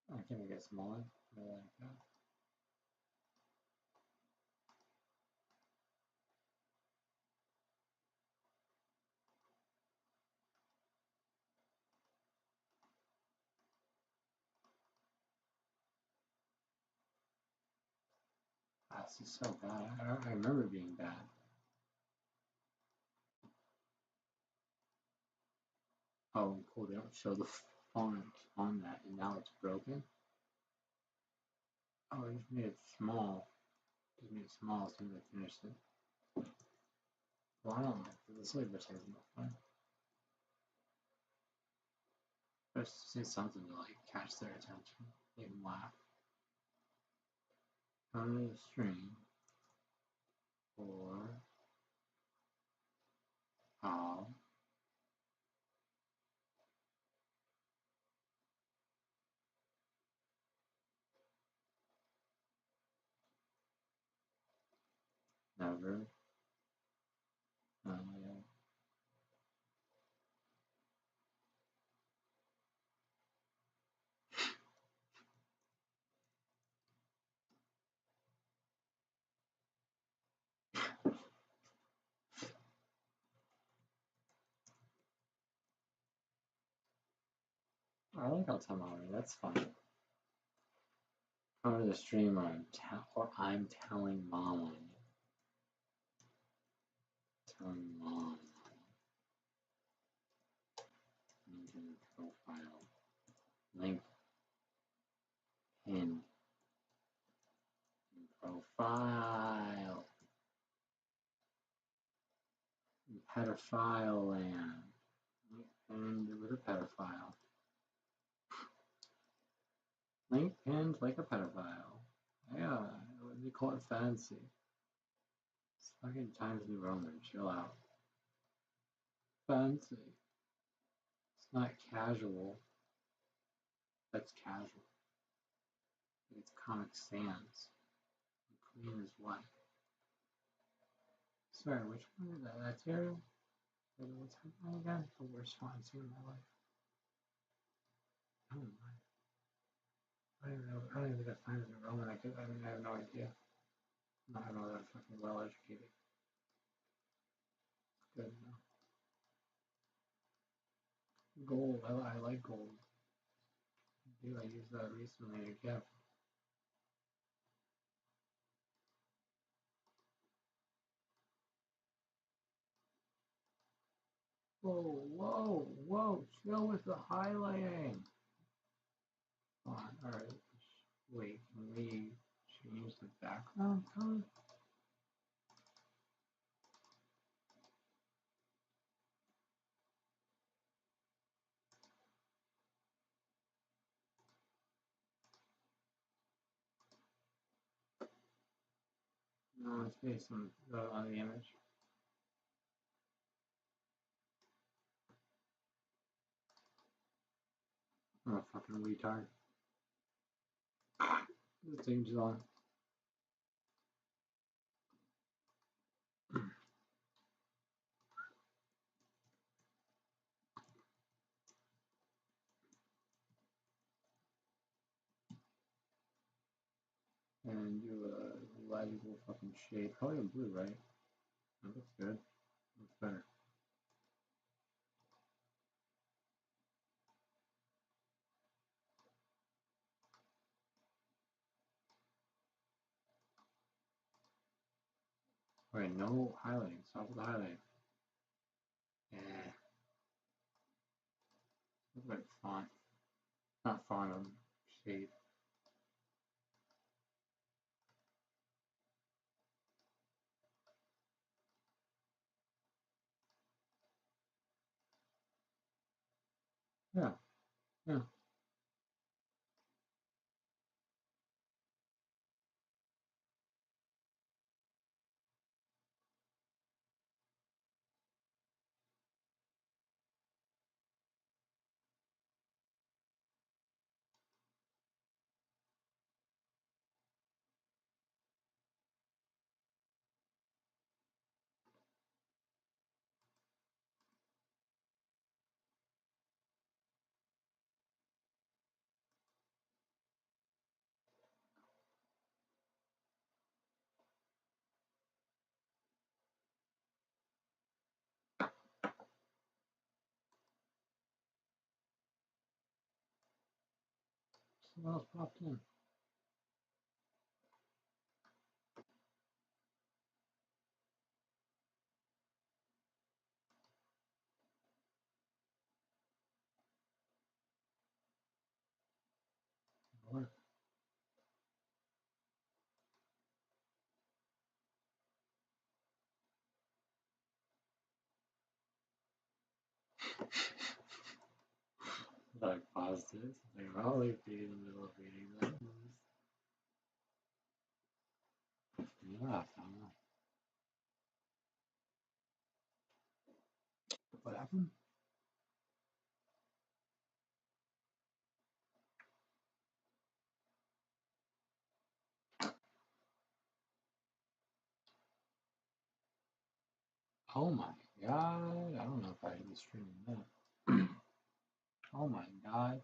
Speaker 1: I can make it smaller. I like that. This is so bad. I remember it being bad. Oh, cool. They don't show the font on that, and now it's broken. Oh, I just made it small. Just made it small as soon as I finished it. Well, I don't know. The flavor tastes fine. Let's say something to like catch their attention, make them laugh. Under the stream, or how never. Yeah. I like how time already. That's fine. Under the stream, or I'm telling mom on you. Telling mom. LinkedIn profile. Link in profile. Pedophile land. And with a pedophile. Link pinned like a pedophile. Yeah, they call it fancy. It's fucking Times New Roman. Chill out. Fancy. It's not casual. That's casual. It's Comic Sans. Clean as what? Sorry, which one is that? That's Ariel? What's happening again? The worst font scene in my life. Oh my. I don't even know. I don't even think that's Times New Roman. I have no idea. I'm not that fucking well educated. Good enough. Gold. I like gold. Dude, I used that recently again. Whoa, whoa, whoa, chill with the highlighting. Alright. Wait, can we change the background color? No, it's based on the image. I'm a fucking retard. The thing's on. And do a legible fucking shade. Probably in blue, right? That looks good. Looks better. Alright, no highlighting. Stop with the highlighting. Yeah. Look like font. Not font, shade. Yeah. Yeah. What else popped in? What? Like paused it. Like, well, like be in the middle of reading that. Yeah, I don't know. What happened? Oh my god. I don't know if I should be streaming that. Oh my god.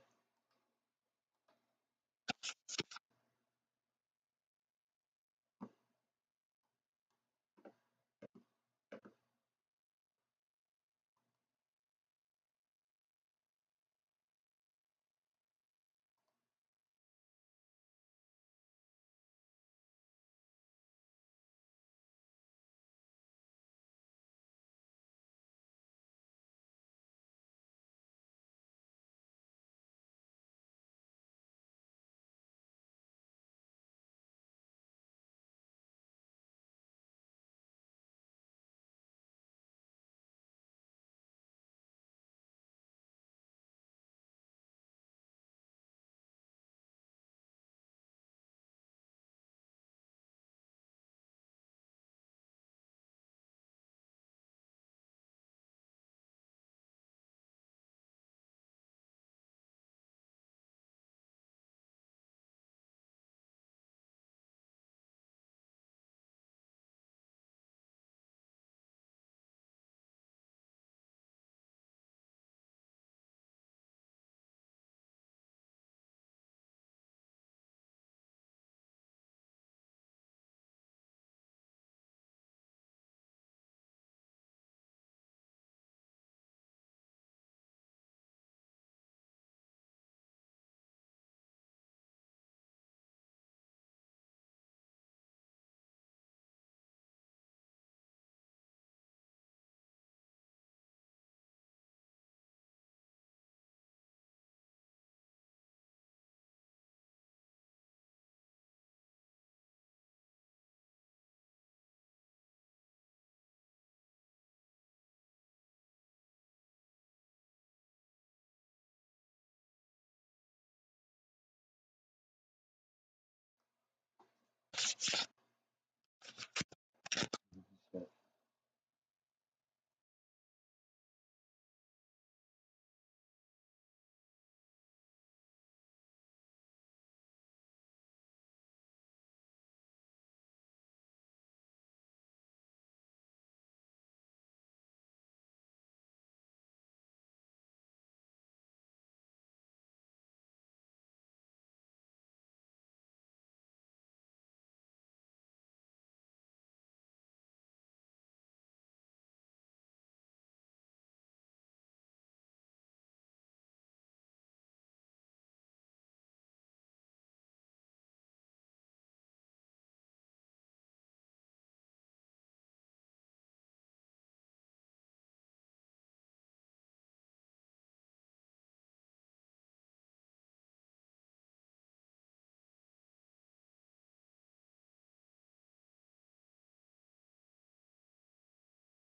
Speaker 1: Shit.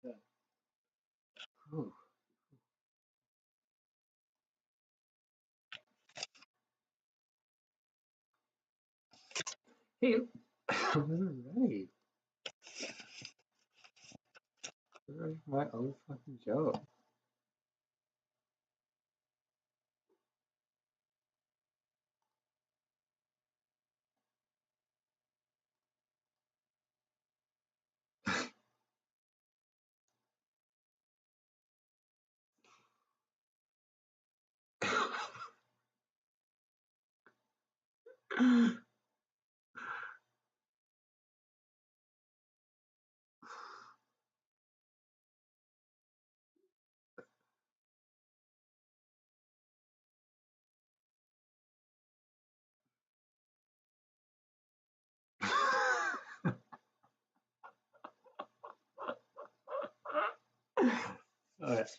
Speaker 1: Yeah. Whew. Hey, I wasn't ready. I was ready for my own fucking joke. Alright.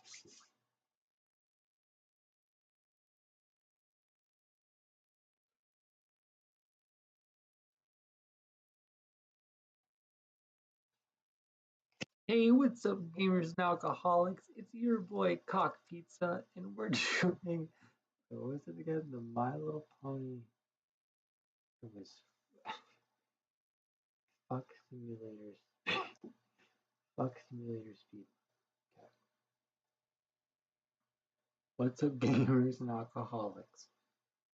Speaker 1: Hey, what's up, gamers and alcoholics? It's your boy Cock Pizza, and we're doing what was it again? The My Little Pony. It was Fuck Simulators. Fuck Simulator Speed. Okay. What's up, gamers and alcoholics?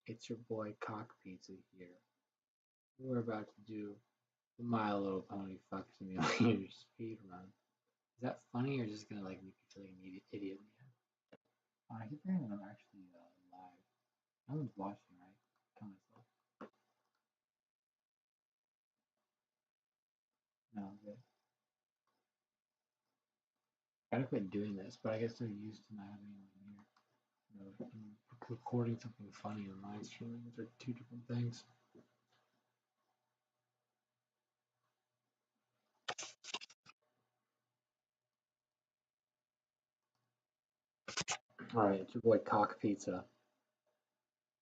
Speaker 1: It's your boy Cock Pizza here. We're about to do the My Little Pony Fuck Simulator speed run. Is that funny or just gonna like make you feel like an idiot? I keep thinking I'm actually live. No one's watching, right? Tell myself. No, good. Gotta quit doing this, but I get so used to not having anyone here. You know, and recording something funny and live streaming are two different things. All right, it's your boy Cock Pizza.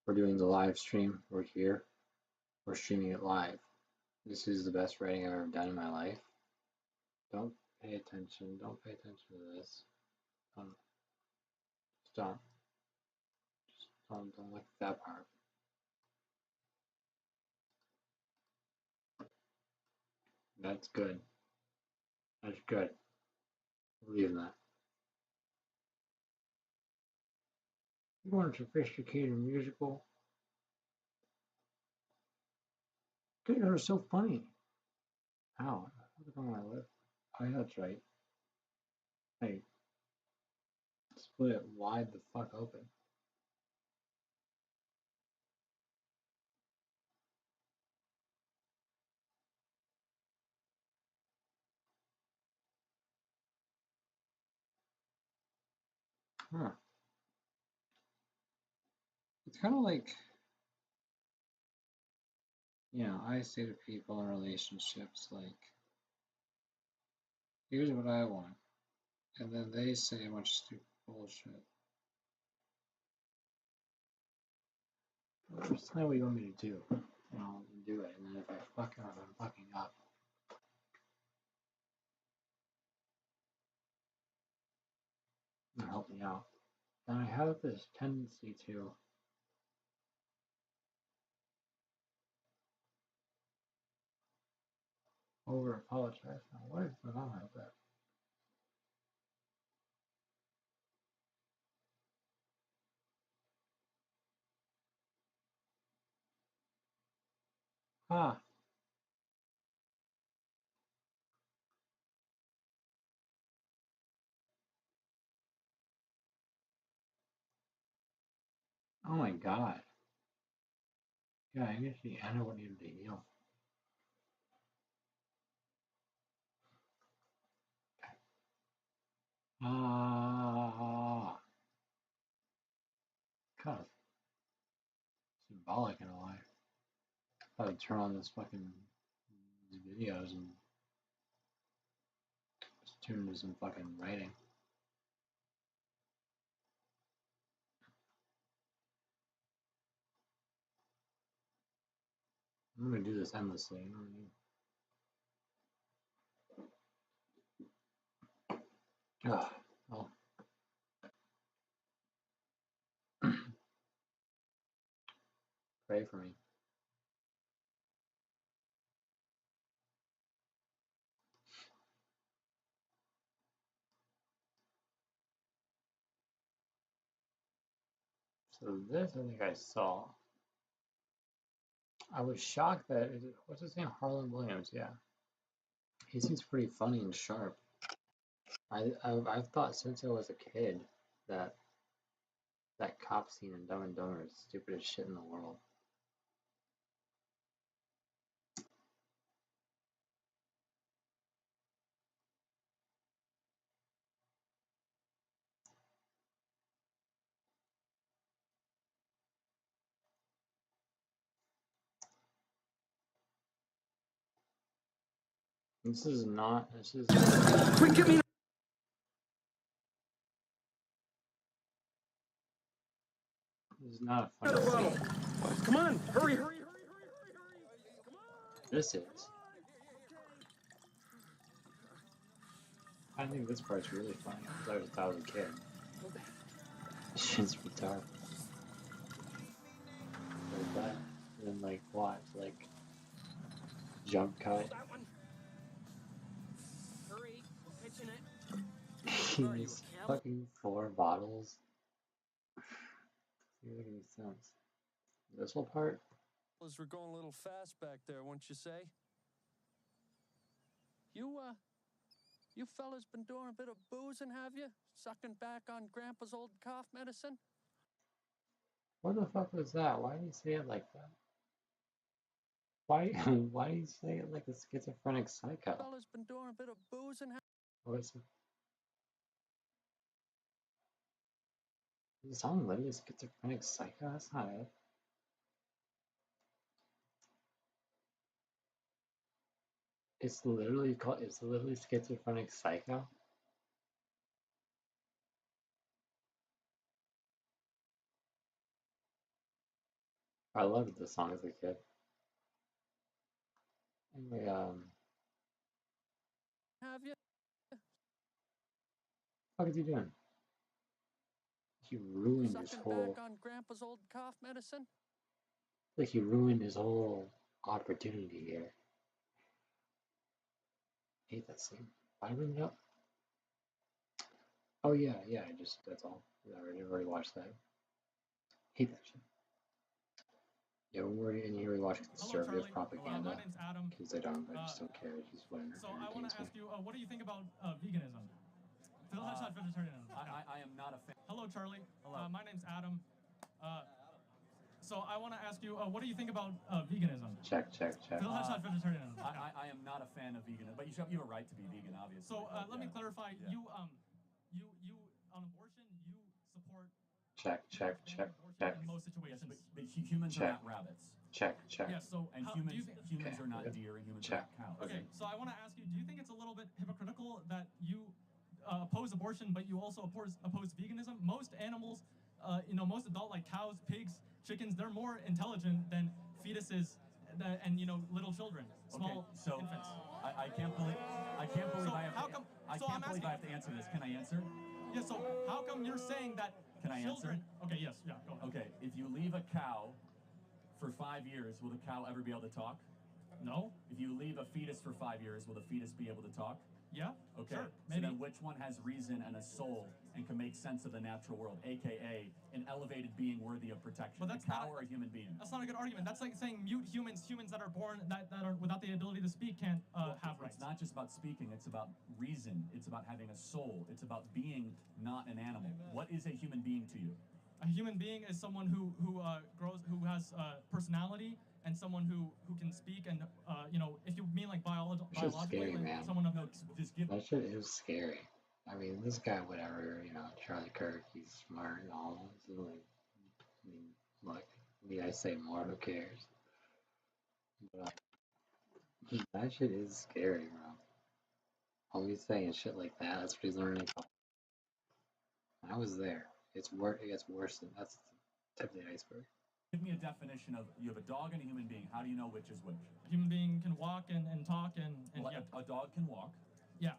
Speaker 1: We're doing the live stream. We're here. We're streaming it live. This is the best writing I've ever done in my life. Don't pay attention. Don't pay attention to this. Just don't. Just don't look at that part. That's good. That's good. Believe in that. You want a sophisticated musical? Dude, that was so funny. How? How's it on my lip? Oh, yeah, that's right. Hey, split it wide the fuck open. Huh. It's kind of like, I say to people in relationships, like, here's what I want. And then they say a bunch of stupid bullshit. Just tell me what you want me to do. And I'll do it. And then if I fuck up, I'm fucking up. It'll help me out. And I have this tendency to over apologize. Now, what is going on with that? Ah, oh my god. Yeah, I guess the Anna would need to heal. Ah, kind of symbolic in a way. I would turn on this fucking these videos and just tune into some fucking writing. I'm gonna do this endlessly. You know what I mean? Ugh, well, pray for me. So this I think I saw. I was shocked that what's his name? Harlan Williams. Yeah, he seems pretty funny and sharp. I've thought since I was a kid that that cop scene in Dumb and Dumber is the stupidest shit in the world. This is not. This is.
Speaker 5: Quick, get me.
Speaker 1: This is not a funny scene.
Speaker 5: Come on, hurry.
Speaker 1: This is. I think this part's really funny because I just thought I was a kid. This shit's retarded. Like that. And then like watch like jump cut.
Speaker 5: Hurry, pitching it.
Speaker 1: These fucking 4 bottles. Doesn't make any sense. This whole part.
Speaker 6: We're going a little fast back there, wouldn't you say? You fellas been doing a bit of boozing, have you? Sucking back on Grandpa's old cough medicine?
Speaker 1: What the fuck was that? Why did he say it like that? Why why did he say it like a schizophrenic psycho?
Speaker 6: Fellas been doing a bit of boozing.
Speaker 1: What is it? Does it sound literally schizophrenic psycho? That's not it. It's literally schizophrenic psycho. I loved the song as a kid. Anyway,
Speaker 6: Have you?
Speaker 1: what is he doing? He ruined his
Speaker 6: Sucking
Speaker 1: whole,
Speaker 6: back on Grandpa's old cough medicine?
Speaker 1: like he ruined his whole opportunity here. I hate that scene. Why bring it up? Oh yeah, that's all. I already watched that. Hate that shit. Yeah, when we're in here, we watch conservative propaganda.
Speaker 7: My name's Adam.
Speaker 1: Because I just don't care. It's just whatever.
Speaker 7: So I want to ask you, what do you think about veganism? Vegetarianism.
Speaker 4: I am not a fan.
Speaker 7: Hello, Charlie. Hello. My name's Adam. So I want to ask you, what do you think about veganism?
Speaker 1: Check.
Speaker 7: Vegetarianism.
Speaker 4: I am not a fan of veganism, but you have a right to be vegan, obviously.
Speaker 7: So let me clarify. You on abortion, you support
Speaker 1: Check.
Speaker 7: in most situations.
Speaker 4: Yes, but humans are not rabbits.
Speaker 1: Check.
Speaker 7: Yes. So
Speaker 4: And
Speaker 7: how,
Speaker 4: humans
Speaker 7: do you,
Speaker 4: are not deer, and humans are not cows.
Speaker 7: Okay, so I want to ask you, do you think it's a little bit hypocritical that you oppose abortion, but you also oppose veganism? Most animals, most adult, like cows, pigs, chickens, they're more intelligent than fetuses and, little children, small infants.
Speaker 4: I can't believe I
Speaker 7: So
Speaker 4: have
Speaker 7: how
Speaker 4: to,
Speaker 7: come-
Speaker 4: I
Speaker 7: so
Speaker 4: can't
Speaker 7: I'm
Speaker 4: believe I have
Speaker 7: asking-
Speaker 4: to answer this. Can I answer?
Speaker 7: Yeah, so how come you're saying that
Speaker 4: Can I
Speaker 7: children...
Speaker 4: answer?
Speaker 7: Okay, yes, yeah, go ahead.
Speaker 4: Okay, if you leave a cow for 5 years, will the cow ever be able to talk?
Speaker 7: No?
Speaker 4: If you leave a fetus for 5 years, will the fetus be able to talk?
Speaker 7: Yeah?
Speaker 4: Okay.
Speaker 7: Sure,
Speaker 4: So
Speaker 7: maybe.
Speaker 4: then which one has reason and a soul and can make sense of the natural world, aka an elevated being worthy of protection?
Speaker 7: Well, that's
Speaker 4: a cow
Speaker 7: not-
Speaker 4: or a human being?
Speaker 7: That's not a good argument. That's like saying mute humans that are born, that are without the ability to speak can't have rights.
Speaker 4: It's not just about speaking, it's about reason. It's about having a soul. It's about being not an animal. What is a human being to you?
Speaker 7: A human being is someone who has personality, and someone who can speak, and if you mean like biologically,
Speaker 1: scary,
Speaker 7: like
Speaker 1: man.
Speaker 7: someone of
Speaker 4: Just give
Speaker 1: That shit is scary. I mean, this guy, whatever, Charlie Kirk, he's smart and all. So like, I mean, look, I say more, who cares? But that shit is scary, bro. Always saying shit like that. That's what he's learning. I was there. It gets worse than that's the tip of the iceberg.
Speaker 4: Give me a definition of, you have a dog and a human being. How do you know which is which?
Speaker 7: a human being can walk and talk and
Speaker 4: Well,
Speaker 7: yeah,
Speaker 4: a dog can walk.
Speaker 7: yeah,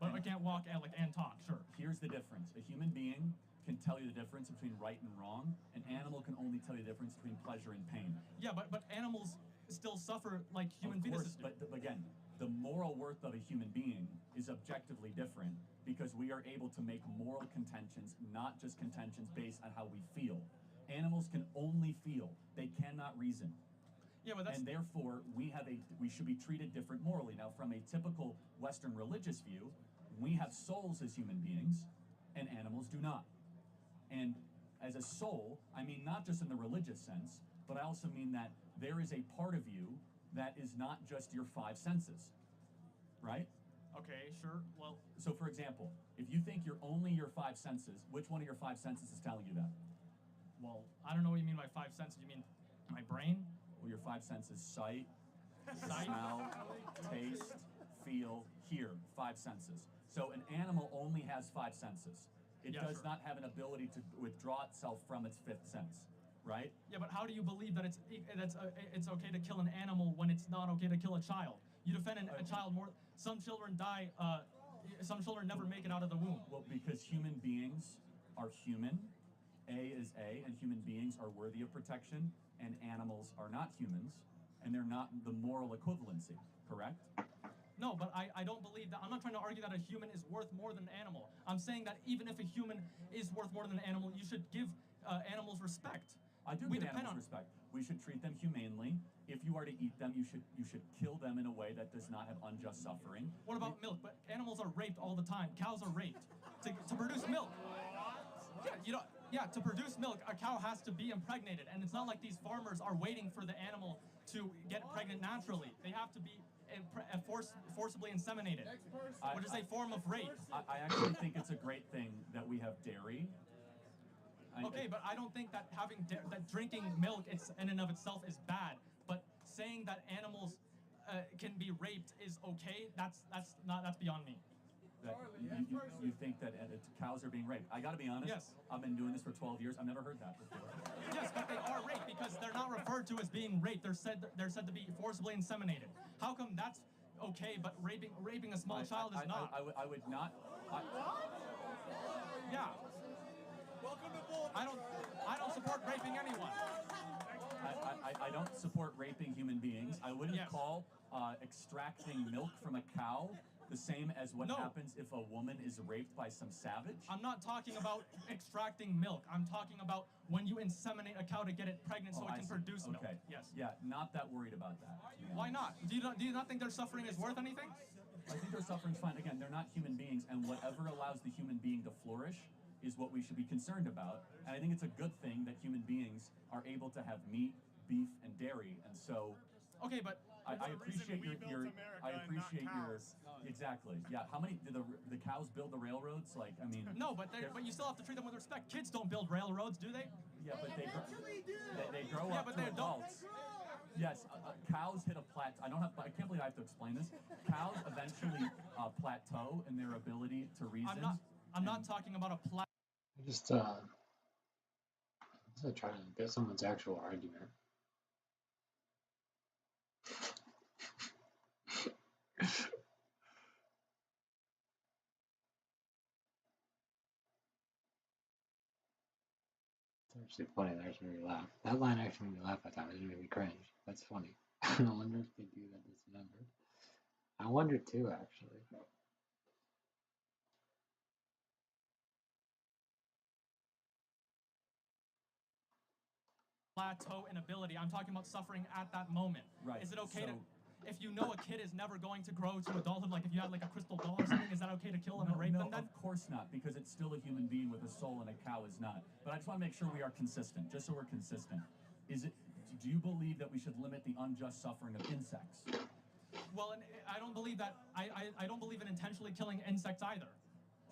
Speaker 7: but I can't walk and talk. Sure.
Speaker 4: Here's the difference. A human being can tell you the difference between right and wrong. An animal can only tell you the difference between pleasure and pain.
Speaker 7: Yeah, but animals still suffer like human
Speaker 4: Of course,
Speaker 7: fetuses do.
Speaker 4: but again, the moral worth of a human being is objectively different because we are able to make moral contentions, not just contentions based on how we feel. Animals can only feel; they cannot reason.
Speaker 7: Yeah, but that's
Speaker 4: And therefore, we should be treated different morally. Now, from a typical Western religious view, we have souls as human beings, and animals do not. And as a soul, I mean not just in the religious sense, but I also mean that there is a part of you that is not just your five senses, right?
Speaker 7: okay, sure. Well,
Speaker 4: So, for example, if you think you're only your five senses, which one of your five senses is telling you that?
Speaker 7: well, I don't know what you mean by five senses. You mean my brain?
Speaker 4: Well, your five senses: sight,
Speaker 7: Sight?
Speaker 4: smell, taste, feel, hear. Five senses. So an animal only has five senses. It
Speaker 7: Yeah,
Speaker 4: does
Speaker 7: sure.
Speaker 4: not have an ability to withdraw itself from its fifth sense, right?
Speaker 7: Yeah, but how do you believe that it's okay to kill an animal when it's not okay to kill a child? You defend a child more. Some children die. Some children never make it out of the womb.
Speaker 4: Well, because human beings are human. A is A, and human beings are worthy of protection, and animals are not humans, and they're not the moral equivalency, correct?
Speaker 7: No, but I don't believe that. I'm not trying to argue that a human is worth more than an animal. I'm saying that even if a human is worth more than an animal, you should give animals respect.
Speaker 4: I do
Speaker 7: We
Speaker 4: give
Speaker 7: depend
Speaker 4: animals
Speaker 7: on-
Speaker 4: respect. We should treat them humanely. If you are to eat them, you should kill them in a way that does not have unjust suffering.
Speaker 7: What about milk? But animals are raped all the time. Cows are raped to produce milk. Yeah, to produce milk, a cow has to be impregnated, and it's not like these farmers are waiting for the animal to get pregnant naturally. They have to be forcibly inseminated, which is a form of rape.
Speaker 4: I actually think it's a great thing that we have dairy.
Speaker 7: Okay, but I don't think that that drinking milk in and of itself is bad. But saying that animals can be raped is okay. That's beyond me.
Speaker 4: That you think that cows are being raped. I got to be honest.
Speaker 7: Yes.
Speaker 4: I've been doing this for 12 years. I've never heard that before.
Speaker 7: Yes, but they are raped because they're not referred to as being raped. They're said to be forcibly inseminated. How come that's okay, but raping a small child is not?
Speaker 4: I would not.
Speaker 7: Yeah. I don't support raping anyone.
Speaker 4: I don't support raping human beings. I wouldn't
Speaker 7: Yes.
Speaker 4: call extracting milk from a cow the same as what
Speaker 7: No.
Speaker 4: happens if a woman is raped by some savage.
Speaker 7: I'm not talking about extracting milk. I'm talking about when you inseminate a cow to get it pregnant so
Speaker 4: Oh,
Speaker 7: it
Speaker 4: I
Speaker 7: can
Speaker 4: see.
Speaker 7: produce milk.
Speaker 4: Okay.
Speaker 7: Yes.
Speaker 4: Yeah, not that worried about that. To be
Speaker 7: Why
Speaker 4: honest.
Speaker 7: not? Do you not think their suffering is worth anything?
Speaker 4: I think their suffering's fine. Again, they're not human beings, and whatever allows the human being to flourish is what we should be concerned about. And I think it's a good thing that human beings are able to have meat, beef, and dairy. And so
Speaker 7: Okay, but
Speaker 4: I appreciate your I appreciate your exactly. Yeah. How many did the cows build the railroads? Like, I mean.
Speaker 7: no, but you still have to treat them with respect. Kids don't build railroads, do they?
Speaker 4: Yeah, but they grow
Speaker 7: Yeah,
Speaker 4: up
Speaker 7: but
Speaker 4: to
Speaker 7: they don't.
Speaker 4: adults. Yes, cows hit a plateau. I can't believe I have to explain this. Cows eventually plateau in their ability to reason.
Speaker 7: I'm not talking about a plat.
Speaker 1: I just trying to get someone's actual argument. It's actually funny. That actually made me laugh. That line actually made me laugh at times. It made me cringe. That's funny. I wonder if they do that dismembered. I wonder too, actually.
Speaker 7: Plateau in ability. I'm talking about suffering at that moment.
Speaker 4: Right,
Speaker 7: Is it okay
Speaker 4: so-
Speaker 7: if you know a kid is never going to grow to adulthood, like if you had like a crystal doll or something, is that okay to kill them and rape
Speaker 4: No,
Speaker 7: them then?
Speaker 4: of course not, because it's still a human being with a soul and a cow is not. But I just want to make sure we are consistent, just so we're consistent. Do you believe that we should limit the unjust suffering of insects?
Speaker 7: Well, and I don't believe that. I don't believe in intentionally killing insects either.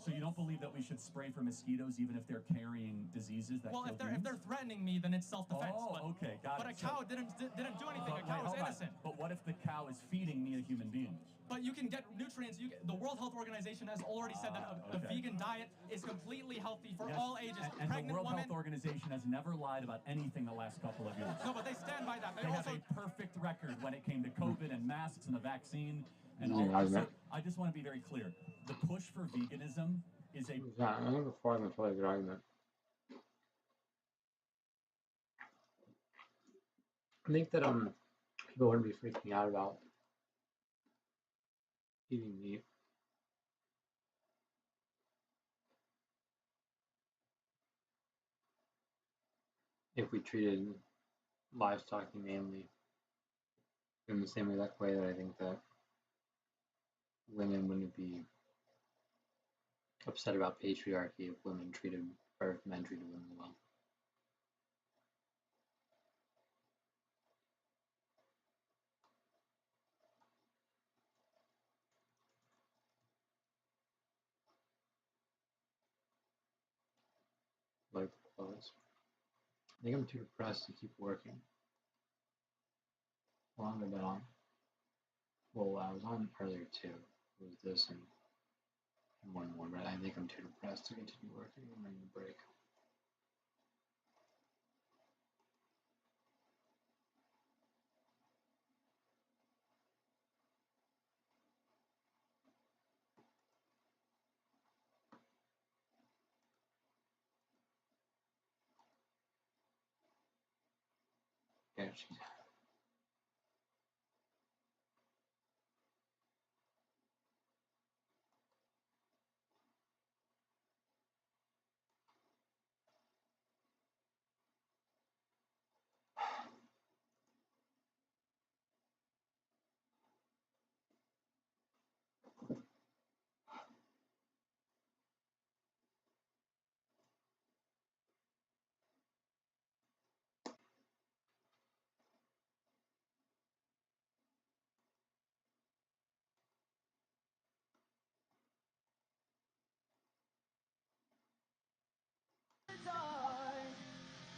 Speaker 4: So you don't believe that we should spray for mosquitoes even if they're carrying diseases that
Speaker 7: Well,
Speaker 4: kill
Speaker 7: if they're
Speaker 4: humans?
Speaker 7: threatening me, then it's self-defense.
Speaker 4: Oh, okay, got
Speaker 7: But
Speaker 4: it.
Speaker 7: a cow didn't do anything. A cow
Speaker 4: Hold
Speaker 7: is
Speaker 4: on.
Speaker 7: innocent.
Speaker 4: But what if the cow is feeding me a human being?
Speaker 7: But you can get nutrients. The World Health Organization has already said that a
Speaker 4: okay.
Speaker 7: vegan diet is completely healthy for
Speaker 4: Yes,
Speaker 7: all ages.
Speaker 4: And the
Speaker 7: Pregnant
Speaker 4: World
Speaker 7: women.
Speaker 4: Health Organization has never lied about anything the last couple of years.
Speaker 7: No, but they stand by that.
Speaker 4: They have
Speaker 7: also.
Speaker 4: a perfect record when it came to COVID and masks and the vaccine and
Speaker 1: Yeah,
Speaker 4: all
Speaker 1: I
Speaker 4: of this.
Speaker 1: agree.
Speaker 4: So I just want to be very clear. The push for veganism is a
Speaker 1: Yeah, I think the fourth is a good argument. I think that people wouldn't be freaking out about eating meat. If we treated livestock humanely in the same exact way that I think that women wouldn't be upset about patriarchy if women treated or if men treated women well. Like clothes. I think I'm too depressed to keep working. How long have I been on? Well, I was on earlier too. It was this and one more, but I think I'm too depressed to continue working. I'm ready to break. Yeah,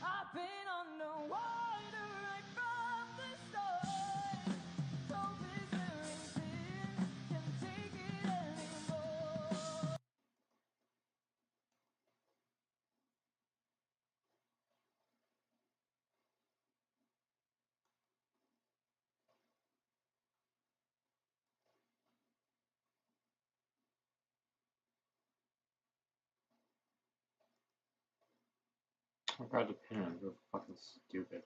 Speaker 8: I've been underwater right from the start. Hope is wearing thin, can't take it anymore.
Speaker 1: I forgot to pin it. It was fucking stupid.